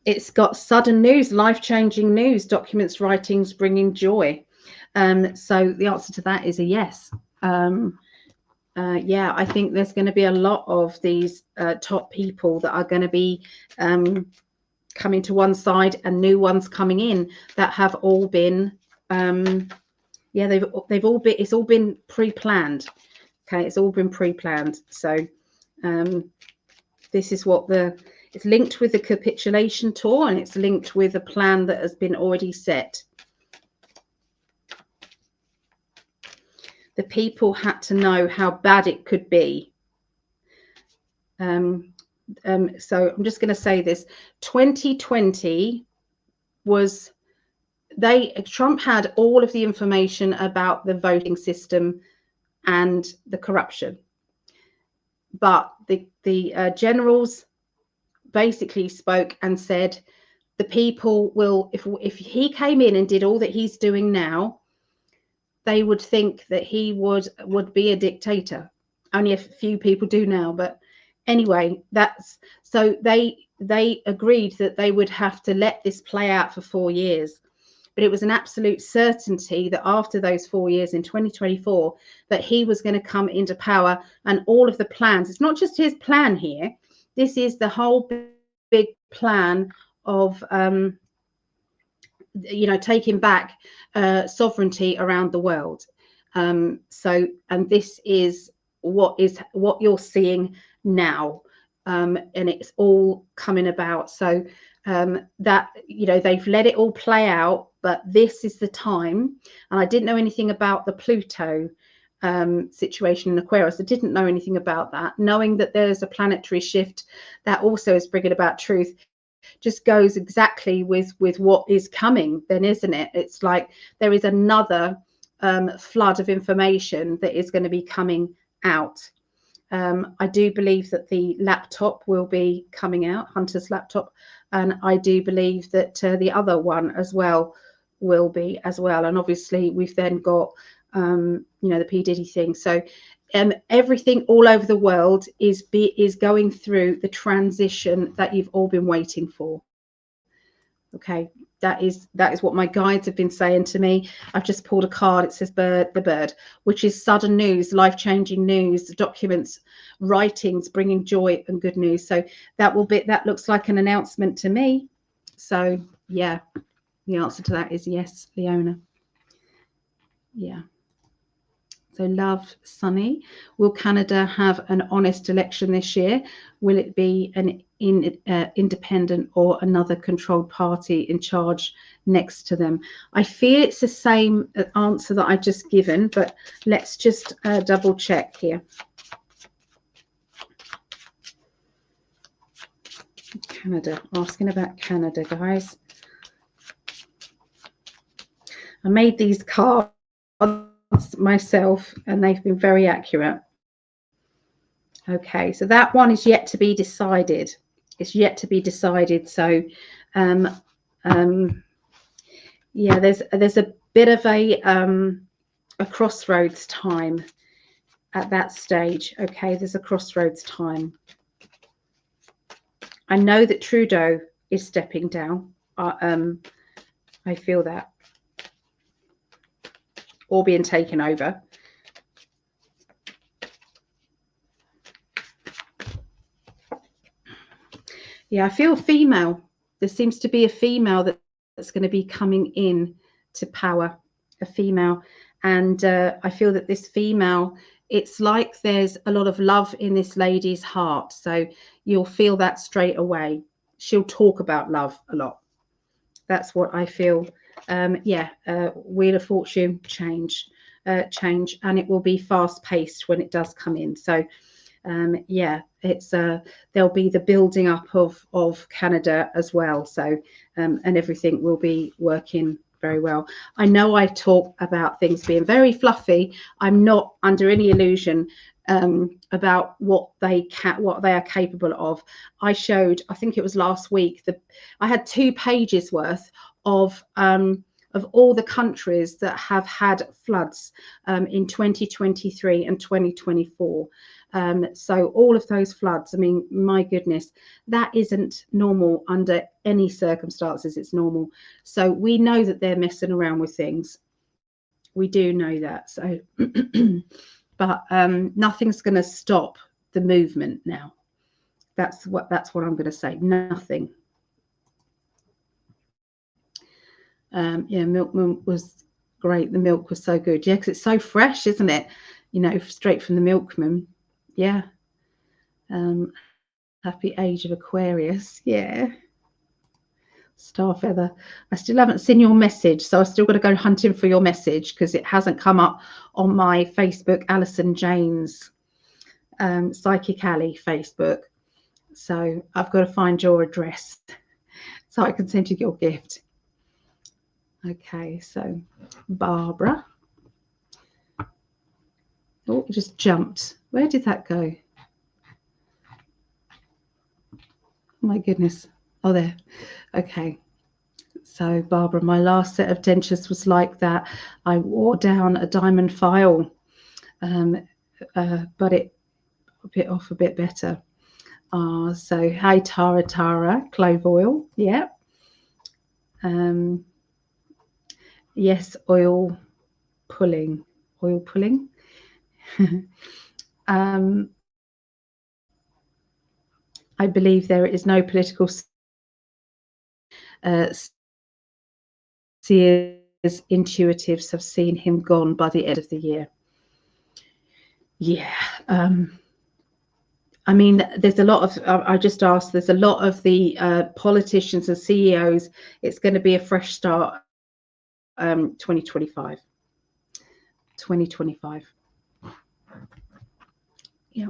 It's got sudden news, life-changing news, documents, writings, bringing joy. So the answer to that is a yes. Yeah, I think there's going to be a lot of these top people that are going to be coming to one side and new ones coming in that have all been, yeah, they've all been, it's all been pre-planned. Okay, it's all been pre-planned. So this is what it's linked with the capitulation tour, and it's linked with a plan that has been already set. The people had to know how bad it could be. So I'm just going to say this. 2020 was, Trump had all of the information about the voting system and the corruption. But the generals basically spoke and said the people will, if he came in and did all that he's doing now, they would think that he would be a dictator. Only a few people do now, but anyway, that's, so they agreed that they would have to let this play out for 4 years. But it was an absolute certainty that after those 4 years in 2024, that he was going to come into power, and all of the plans, it's not just his plan here, this is the whole big plan of, you know, taking back sovereignty around the world. So, and this is what you're seeing now, and it's all coming about. So that, you know, they've let it all play out, but this is the time. And I didn't know anything about the Pluto situation in Aquarius. I didn't know anything about that. Knowing that there's a planetary shift that also is bringing about truth just goes exactly with what is coming then, isn't it? It's like there is another flood of information that is going to be coming out. I do believe that the laptop will be coming out, Hunter's laptop, and I do believe that the other one as well will be as well. And obviously we've then got you know, the P. Diddy thing. So everything all over the world is going through the transition that you've all been waiting for. Okay, that is what my guides have been saying to me. I've just pulled a card. It says the bird, which is sudden news, life-changing news, documents, writings, bringing joy and good news. So that looks like an announcement to me. So yeah, the answer to that is yes, Leona. Yeah. So love, Sunny. Will Canada have an honest election this year? Will it be an independent or another controlled party in charge next to them? I feel it's the same answer that I've just given, but let's just double check here. Canada, asking about Canada, guys. I made these cards myself and they've been very accurate. Okay, so that one is yet to be decided. It's yet to be decided. So yeah, there's a bit of a crossroads time at that stage. Okay, there's a crossroads time. I know that Trudeau is stepping down. I feel that, or being taken over. Yeah, I feel female. There seems to be a female that's going to be coming in to power, a female. And I feel that this female, it's like there's a lot of love in this lady's heart. So you'll feel that straight away. She'll talk about love a lot. That's what I feel. Wheel of Fortune, change, and it will be fast paced when it does come in. So it's there'll be the building up of Canada as well. So and everything will be working very well. I know I talk about things being very fluffy. I'm not under any illusion about what they are capable of. I showed, I think it was last week, I had 2 pages worth of all the countries that have had floods in 2023 and 2024. So all of those floods, I mean, my goodness, that isn't normal under any circumstances. It's normal. So we know that they're messing around with things. We do know that. So, but nothing's going to stop the movement now. That's what I'm going to say. Nothing. Milk was great. The milk was so good. Yeah, because it's so fresh, isn't it? You know, straight from the milkman. Yeah. Happy age of Aquarius. Yeah. Star feather. I still haven't seen your message, so I've still got to go hunting for your message because it hasn't come up on my Facebook, Alison James, PsychicAlly Facebook. So I've got to find your address so I can send you your gift. Okay, so Barbara. Oh, it just jumped. Where did that go? Oh my goodness. Oh, there. Okay. So Barbara, my last set of dentures was like that. I wore down a diamond file, but it bit off a bit better. So hey Tara, clove oil. Yeah. Yes, oil pulling. I believe there is no political seers, intuitives have seen him gone by the end of the year. Yeah. I mean, there's a lot of, I just asked, there's a lot of the politicians and CEOs, it's going to be a fresh start, 2025. Yeah.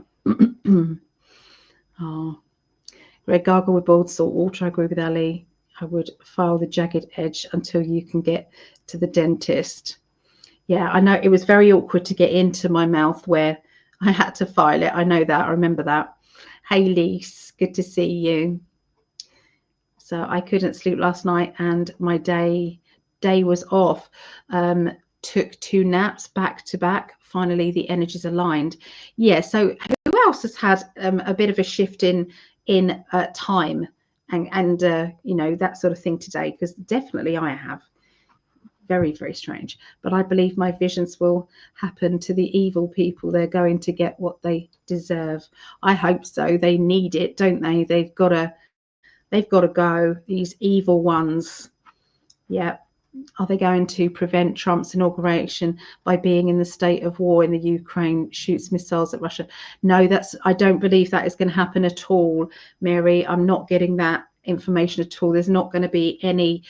Red gargle with boiled salt water. I agree with Ali. I would file the jagged edge until you can get to the dentist. Yeah, I know it was very awkward to get into my mouth where I had to file it. I know that. I remember that. Hey, Lise, good to see you. So I couldn't sleep last night and my day was off. Took 2 naps back to back. Finally, the energies aligned. Yeah, so who else has had a bit of a shift in time and you know, that sort of thing today? Because definitely I have. Very, very strange. But I believe my visions will happen to the evil people. They're going to get what they deserve. I hope so. They need it, don't they? They've got to go, these evil ones. Yeah. Are they going to prevent Trump's inauguration by being in the state of war in the Ukraine, shoots missiles at Russia? No, I don't believe that is going to happen at all, Mary. I'm not getting that information at all. There's not going to be any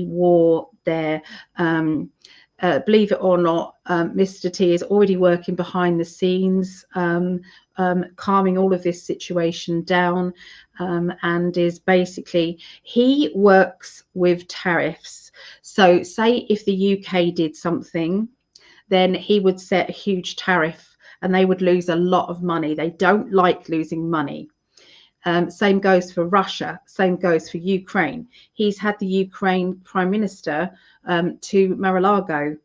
war there. Believe it or not, Mr. T is already working behind the scenes, calming all of this situation down, and is basically, he works with tariffs. So say if the UK did something, then he would set a huge tariff and they would lose a lot of money. They don't like losing money. Same goes for Russia. Same goes for Ukraine. He's had the Ukraine Prime Minister to Mar-a-Lago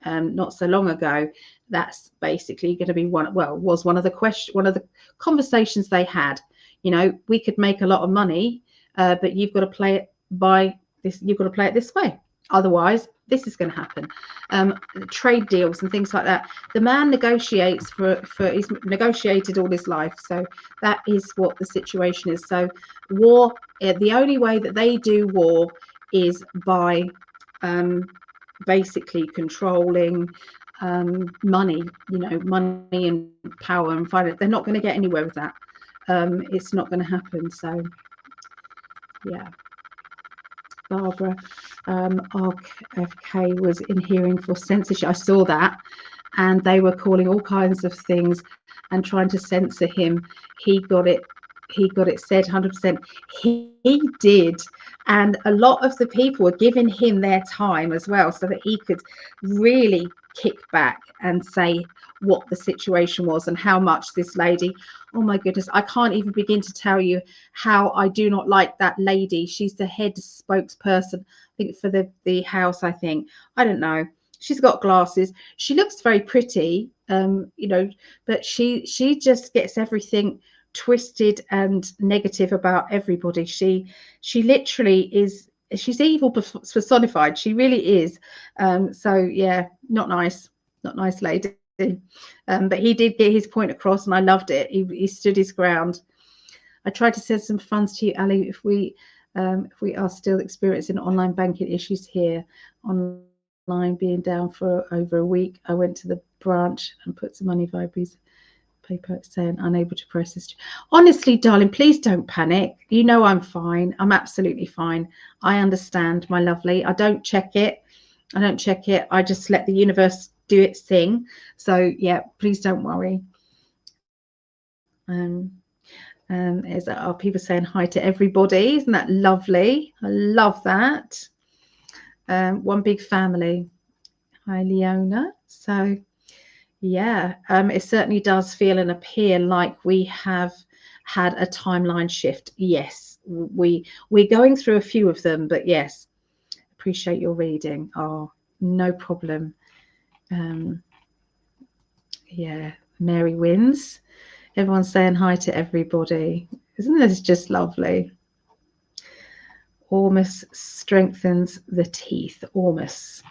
not so long ago. That's basically going to be one of the conversations they had. You know, we could make a lot of money, but you've got to play it by this. You've got to play it this way. Otherwise, this is going to happen. Trade deals and things like that. The man negotiates he's negotiated all his life. So that is what the situation is. So war, the only way that they do war is by basically controlling, money, money and power and finance. They're not going to get anywhere with that. It's not going to happen. So yeah. Barbara, RFK was in hearing for censorship. I saw that, and they were calling all kinds of things and trying to censor him. He got it said 100%. He did, and a lot of the people were giving him their time as well, so that he could really kick back and say what the situation was and how much this lady, oh my goodness, I can't even begin to tell you how I do not like that lady. She's the head spokesperson, I think, for the house. I don't know. She's got glasses. She looks very pretty, but she just gets everything twisted and negative about everybody. She literally is. She's evil personified. She really is. So yeah, not nice lady. But he did get his point across, and I loved it. He stood his ground. I tried to send some funds to you, Ali, if we are still experiencing online banking issues here. Online being down for over a week, I went to the branch and put some money via paper saying unable to process. Honestly, darling, please don't panic. I'm fine. I'm absolutely fine. I understand, my lovely. I don't check it. I just let the universe do its thing. So yeah, please don't worry. Are people saying hi to everybody? Isn't that lovely? I love that. One big family. Hi, Leona. So yeah, it certainly does feel and appear like we have had a timeline shift. Yes, we're going through a few of them, but yes, appreciate your reading. Oh, no problem. Yeah, Mary wins. Everyone's saying hi to everybody. Isn't this just lovely? Ormus strengthens the teeth. Ormus.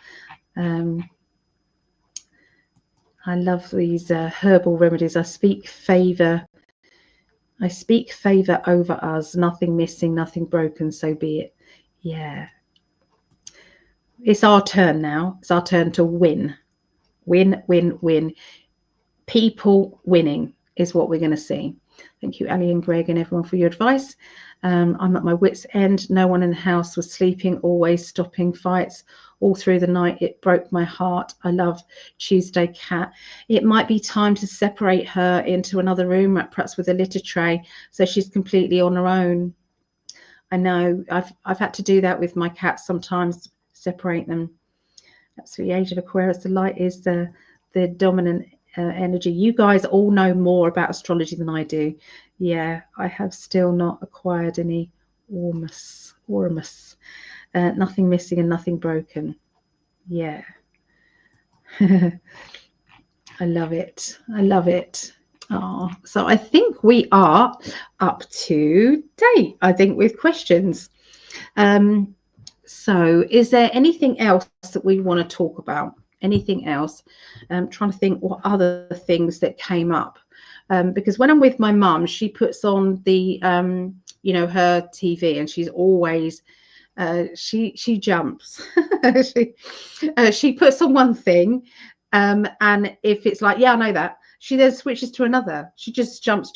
I love these herbal remedies. I speak favor over us. Nothing missing, nothing broken, so be it. Yeah. It's our turn now. It's our turn to win. Win, win, win. People winning is what we're going to see. Thank you, Ali and Gregg, and everyone, for your advice. I'm at my wit's end. No one in the house was sleeping, always stopping fights all through the night. It broke my heart. I love Tuesday Cat. It might be time to separate her into another room, perhaps with a litter tray, so she's completely on her own. I know I've had to do that with my cats sometimes, separate them. That's the age of Aquarius. The light is the dominant energy. You guys all know more about astrology than I do. Yeah, I have still not acquired any Ormus. Nothing missing and nothing broken. Yeah. I love it. I love it. Oh, so I think we are up to date, I think, with questions. So is there anything else that we want to talk about? Anything else? I'm trying to think what other things that came up. Because when I'm with my mum, she puts on the, her TV, and she's always, she jumps. she puts on one thing, and if it's like, yeah, I know that, she then switches to another. She just jumps.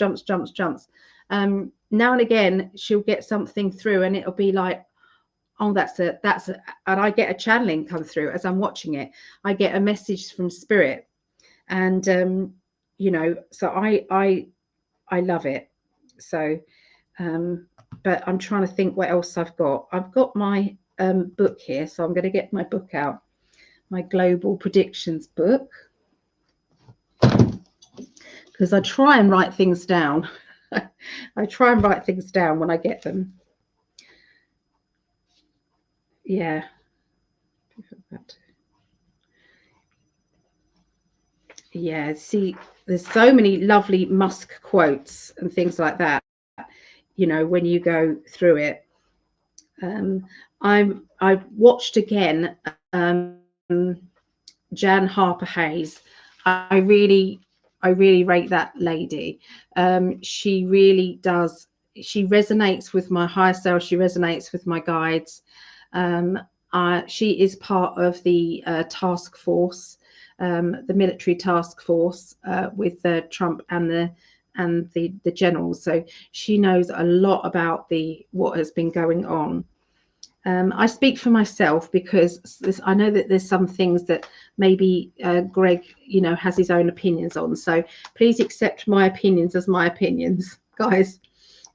Now and again, she'll get something through, and it'll be like, oh, that's and I get a channeling come through as I'm watching it. I get a message from spirit, and so I love it. So but I'm trying to think what else I've got. I've got my book here, so I'm going to get my book out, my global predictions book, because I try and write things down. I try and write things down when I get them. Yeah. Yeah, see, there's so many lovely Musk quotes and things like that, when you go through it. I've watched again Jan Harper Hayes. I really rate that lady. She really does. She resonates with my higher self. She resonates with my guides. She is part of the task force. the military task force with Trump and the generals. So she knows a lot about what has been going on. I speak for myself because I know that there's some things that maybe Greg, has his own opinions on. So please accept my opinions as my opinions, guys.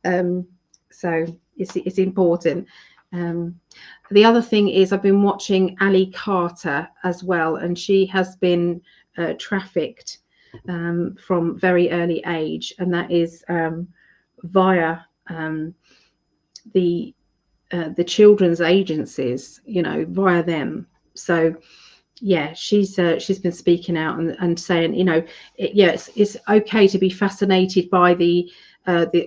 So it's important. The other thing is I've been watching Ali Carter as well, and she has been trafficked from very early age, and that is via the children's agencies, via them. So yeah, she's been speaking out and saying, it's okay to be fascinated by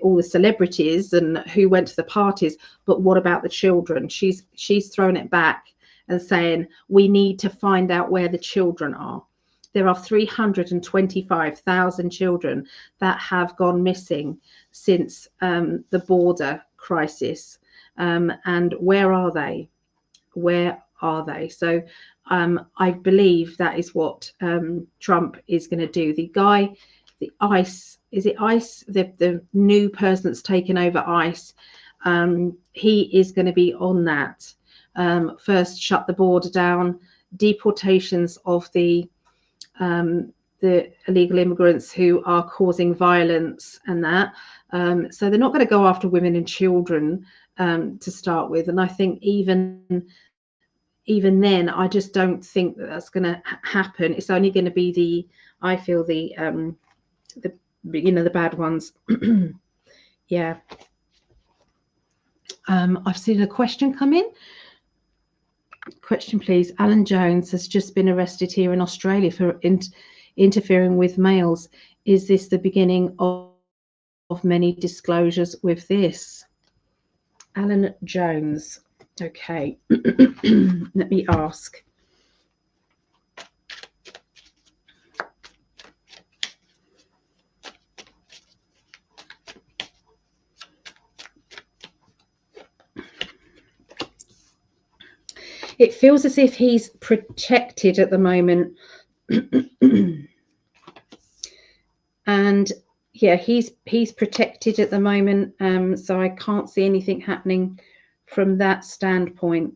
all the celebrities and who went to the parties, but what about the children? She's thrown it back and saying we need to find out where the children are. There are 325,000 children that have gone missing since the border crisis. And where are they? Where are they? So I believe that is what Trump is going to do. The guy, the ICE, is it ICE? The new person that's taken over ICE, he is going to be on that. First, shut the border down, deportations of the illegal immigrants who are causing violence and that. So they're not going to go after women and children to start with. And I think even then, I just don't think that that's going to happen. It's only going to be the bad ones. Yeah. I've seen a question come in. Question, please. Alan Jones has just been arrested here in Australia for interfering with males. Is this the beginning of many disclosures with this? Alan Jones. Okay. Let me ask. It feels as if he's protected at the moment. And yeah, he's protected at the moment. So I can't see anything happening from that standpoint.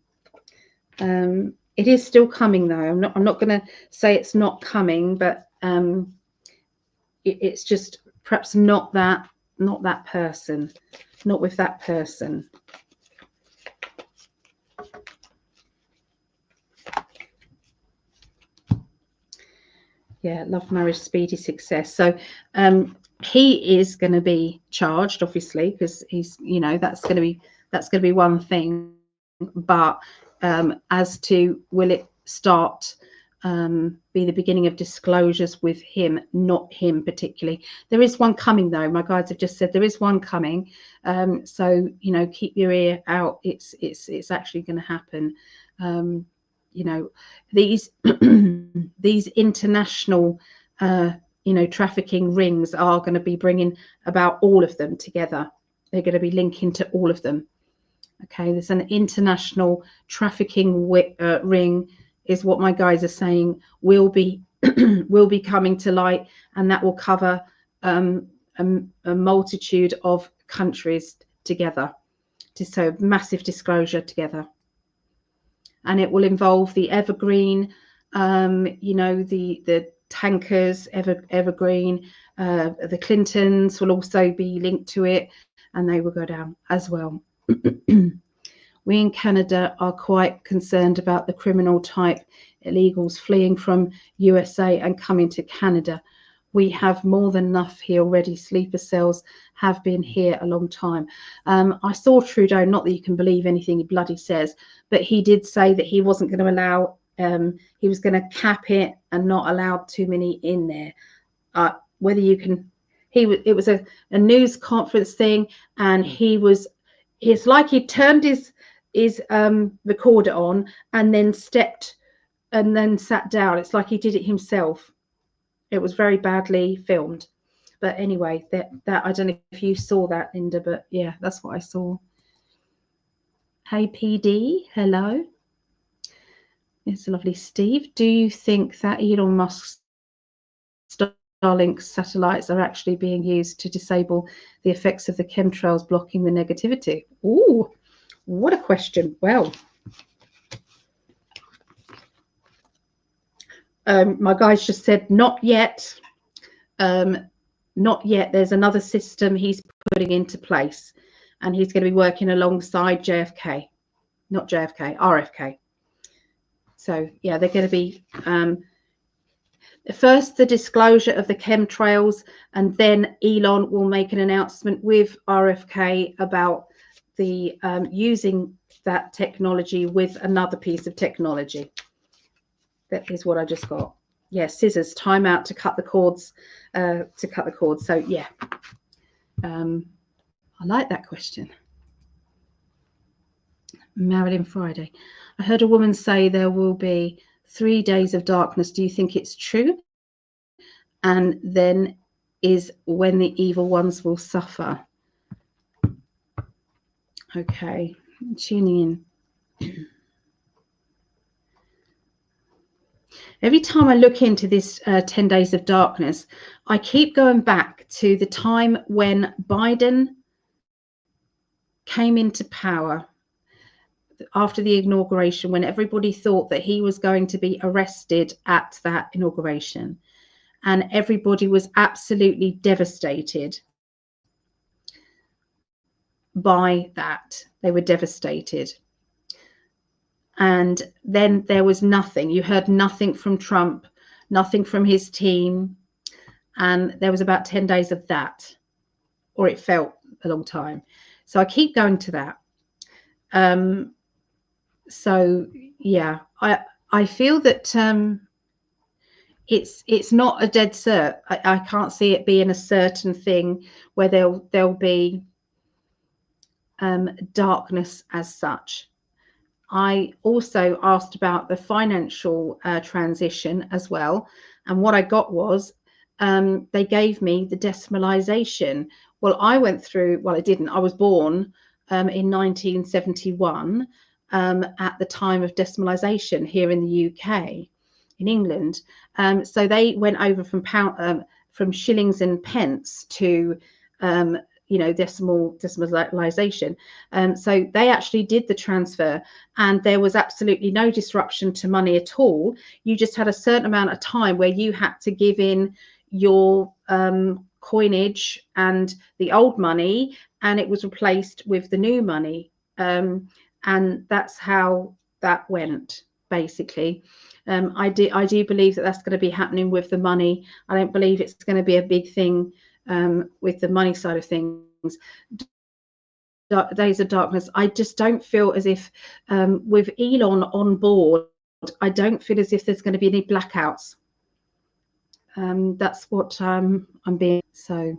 It is still coming though. I'm not going to say it's not coming, but it's just perhaps not that person, not with that person. Yeah, love, marriage, speedy success. So he is going to be charged, obviously, because he's, that's going to be one thing. But as to will it start be the beginning of disclosures with him, not him particularly. There is one coming though. My guides have just said there is one coming. So keep your ear out. It's actually going to happen. These these international trafficking rings are going to be bringing about all of them together. They're going to be linking to all of them. Okay, there's an international trafficking ring, is what my guys are saying, will be coming to light, and that will cover a multitude of countries together. So massive disclosure together. And it will involve the Evergreen, the tankers, Evergreen. The Clintons will also be linked to it, and they will go down as well. We in Canada are quite concerned about the criminal type illegals fleeing from USA and coming to Canada. We have more than enough here already. Sleeper cells have been here a long time. I saw Trudeau, not that you can believe anything he bloody says, but he did say that he wasn't going to allow, he was going to cap it and not allow too many in there. Whether you can, it was a news conference thing, and it's like he turned his recorder on and then stepped and then sat down. It's like he did it himself. It was very badly filmed. But anyway, that I don't know if you saw that, Linda, but yeah, that's what I saw. Hey, PD, hello. It's lovely. Steve, do you think that Elon Musk's Starlink satellites are actually being used to disable the effects of the chemtrails blocking the negativity? Ooh, what a question. Well, my guys just said not yet. Not yet. There's another system he's putting into place, and he's going to be working alongside JFK, not JFK, RFK. So yeah, they're going to be first the disclosure of the chemtrails, and then Elon will make an announcement with RFK about the using that technology with another piece of technology. That is what I just got. Yeah, scissors, time out to cut the cords. So yeah, I like that question. Marilyn Friday. I heard a woman say there will be 3 days of darkness. Do you think it's true? And then is when the evil ones will suffer. Okay, tuning in. Every time I look into this 10 days of darkness, I keep going back to the time when Biden came into power after the inauguration, when everybody thought that he was going to be arrested at that inauguration. And everybody was absolutely devastated by that. They were devastated. And then there was nothing. You heard nothing from Trump, nothing from his team. And there was about 10 days of that, or it felt a long time. So I keep going to that. So yeah, I feel that it's not a dead cert. I can't see it being a certain thing where there'll be darkness as such. I also asked about the financial transition as well, and what I got was they gave me the decimalization. Well, I went through. Well, I didn't. I was born in 1971 at the time of decimalization here in the UK. In England, so they went over from shillings and pence to decimalization. So they actually did the transfer, and there was absolutely no disruption to money at all. You just had a certain amount of time where you had to give in your coinage and the old money, and it was replaced with the new money, and that's how that went basically. I do believe that that's going to be happening with the money. I don't believe it's going to be a big thing with the money side of things. Days of darkness. I just don't feel as if with Elon on board, I don't feel as if there's going to be any blackouts. That's what I'm being. So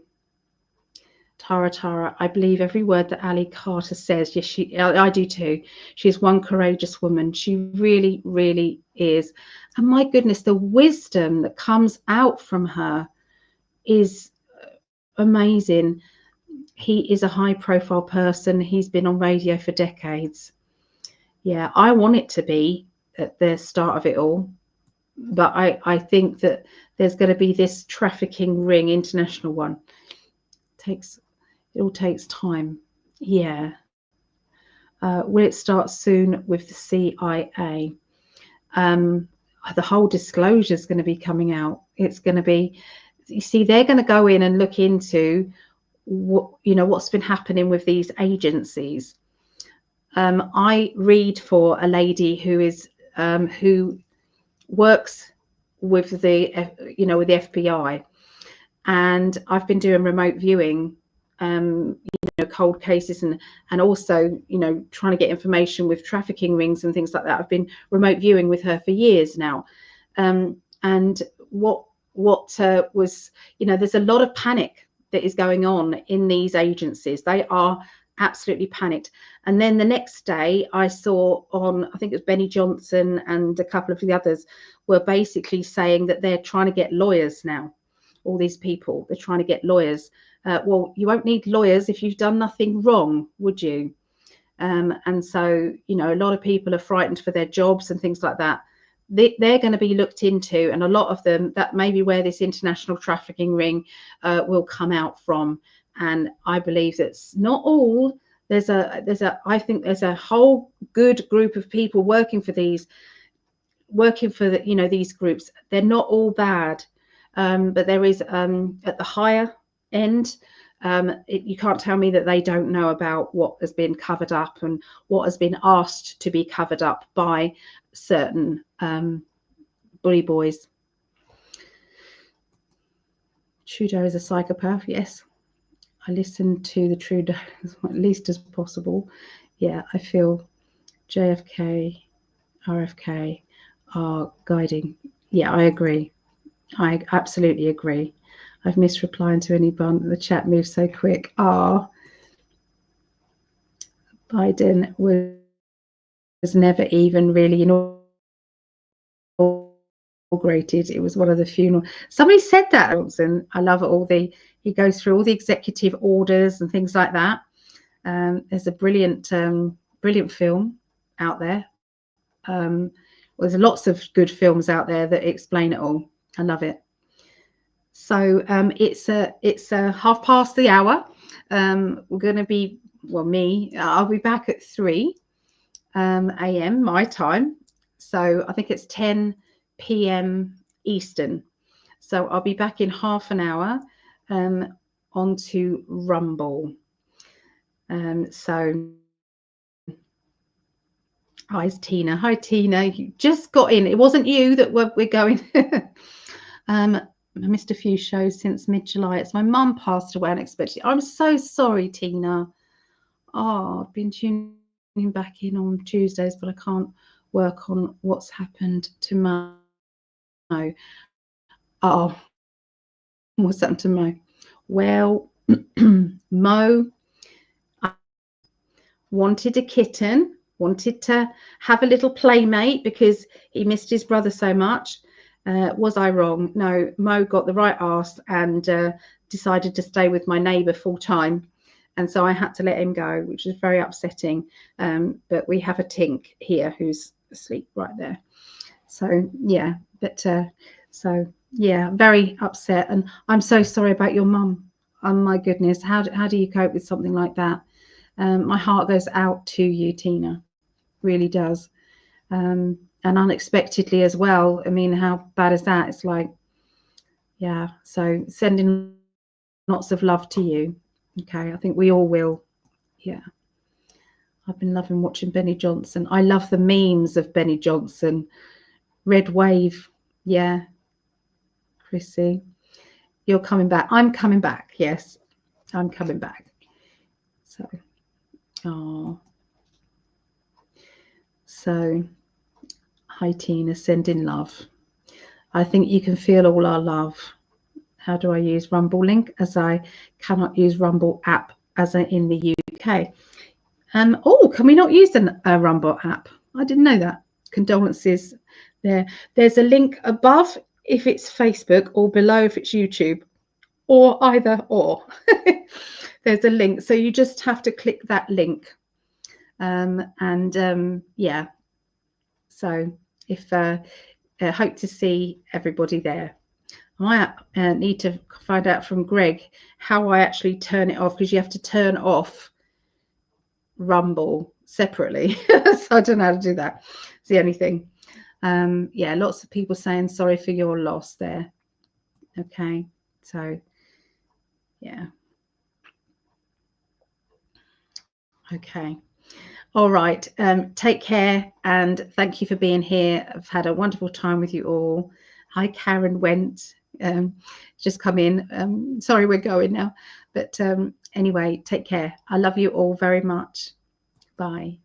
Tara, I believe every word that Ali Carter says. Yes, I do too. She's one courageous woman. She really, really is. And my goodness, the wisdom that comes out from her is amazing. He is a high profile person. He's been on radio for decades. Yeah, I want it to be at the start of it all. But I think that there's going to be this trafficking ring, international one. It all takes time. Yeah. Will it start soon with the CIA? The whole disclosure is going to be coming out. It's going to be, you see, they're going to go in and look into what's been happening with these agencies. I read for a lady who is who works with the with the FBI, and I've been doing remote viewing, cold cases, and also trying to get information with trafficking rings and things like that. I've been remote viewing with her for years now, and what was there's a lot of panic that is going on in these agencies. They are absolutely panicked. And then the next day I saw on, I think it was Benny Johnson and a couple of the others were basically saying that they're trying to get lawyers now. All these people, they're trying to get lawyers. Well, you won't need lawyers if you've done nothing wrong, would you? And so a lot of people are frightened for their jobs and things like that. they're going to be looked into, and a lot of them, that may be where this international trafficking ring will come out from. And I believe that's not all. I think there's a whole good group of people working for these groups. They're not all bad, but there is at the higher end, you can't tell me that they don't know about what has been covered up and what has been asked to be covered up by certain bully boys. Trudeau is a psychopath. Yes, I listen to the Trudeau as least as possible. Yeah, I feel JFK, RFK are guiding. Yeah, I agree. I absolutely agree. I've missed replying to anyone. The chat moves so quick. Biden was never even really inaugurated. It was one of the funeral. Somebody said that, and I love it. He goes through all the executive orders and things like that. There's a brilliant film out there. There's lots of good films out there that explain it all. I love it. So it's 1:30 the hour. We're going to be, I'll be back at 3 a.m. my time. So I think it's 10 p.m. Eastern. So I'll be back in half an hour onto Rumble. So hi, Tina. Hi, Tina. You just got in. It wasn't you that we're going. I missed a few shows since mid-July. It's my mum passed away unexpectedly. I'm so sorry, Tina. I've been tuning back in on Tuesdays, but I can't work on what's happened to Mo. What's happened to Mo? Well, Mo wanted a kitten, wanted to have a little playmate because he missed his brother so much. Was I wrong? No, Mo got the right arse and decided to stay with my neighbour full time. And so I had to let him go, which is very upsetting. But we have a Tink here who's asleep right there. So, yeah, very upset. And I'm so sorry about your mum. Oh, my goodness. How do you cope with something like that? My heart goes out to you, Tina. Really does. And unexpectedly as well. I mean, how bad is that? It's like, yeah. So sending lots of love to you. Okay, I think we all will. Yeah. I've been loving watching Benny Johnson. I love the memes of Benny Johnson. Red Wave. Yeah. Chrissy, you're coming back. I'm coming back. Yes, I'm coming back. So, hi, Tina, sending love. I think you can feel all our love. How do I use Rumble link? As I cannot use Rumble app as in the UK. Can we not use a Rumble app? I didn't know that. Condolences there. There's a link above if it's Facebook or below if it's YouTube, or either or. There's a link. So you just have to click that link. Yeah. So if I hope to see everybody there. I need to find out from Greg how I actually turn it off, because you have to turn off Rumble separately. So I don't know how to do that. It's the only thing. Yeah, lots of people saying sorry for your loss there. Okay, so yeah. Okay. All right. Take care and thank you for being here. I've had a wonderful time with you all. Hi, Karen Went. Just come in. Sorry, we're going now. But anyway, take care. I love you all very much. Bye.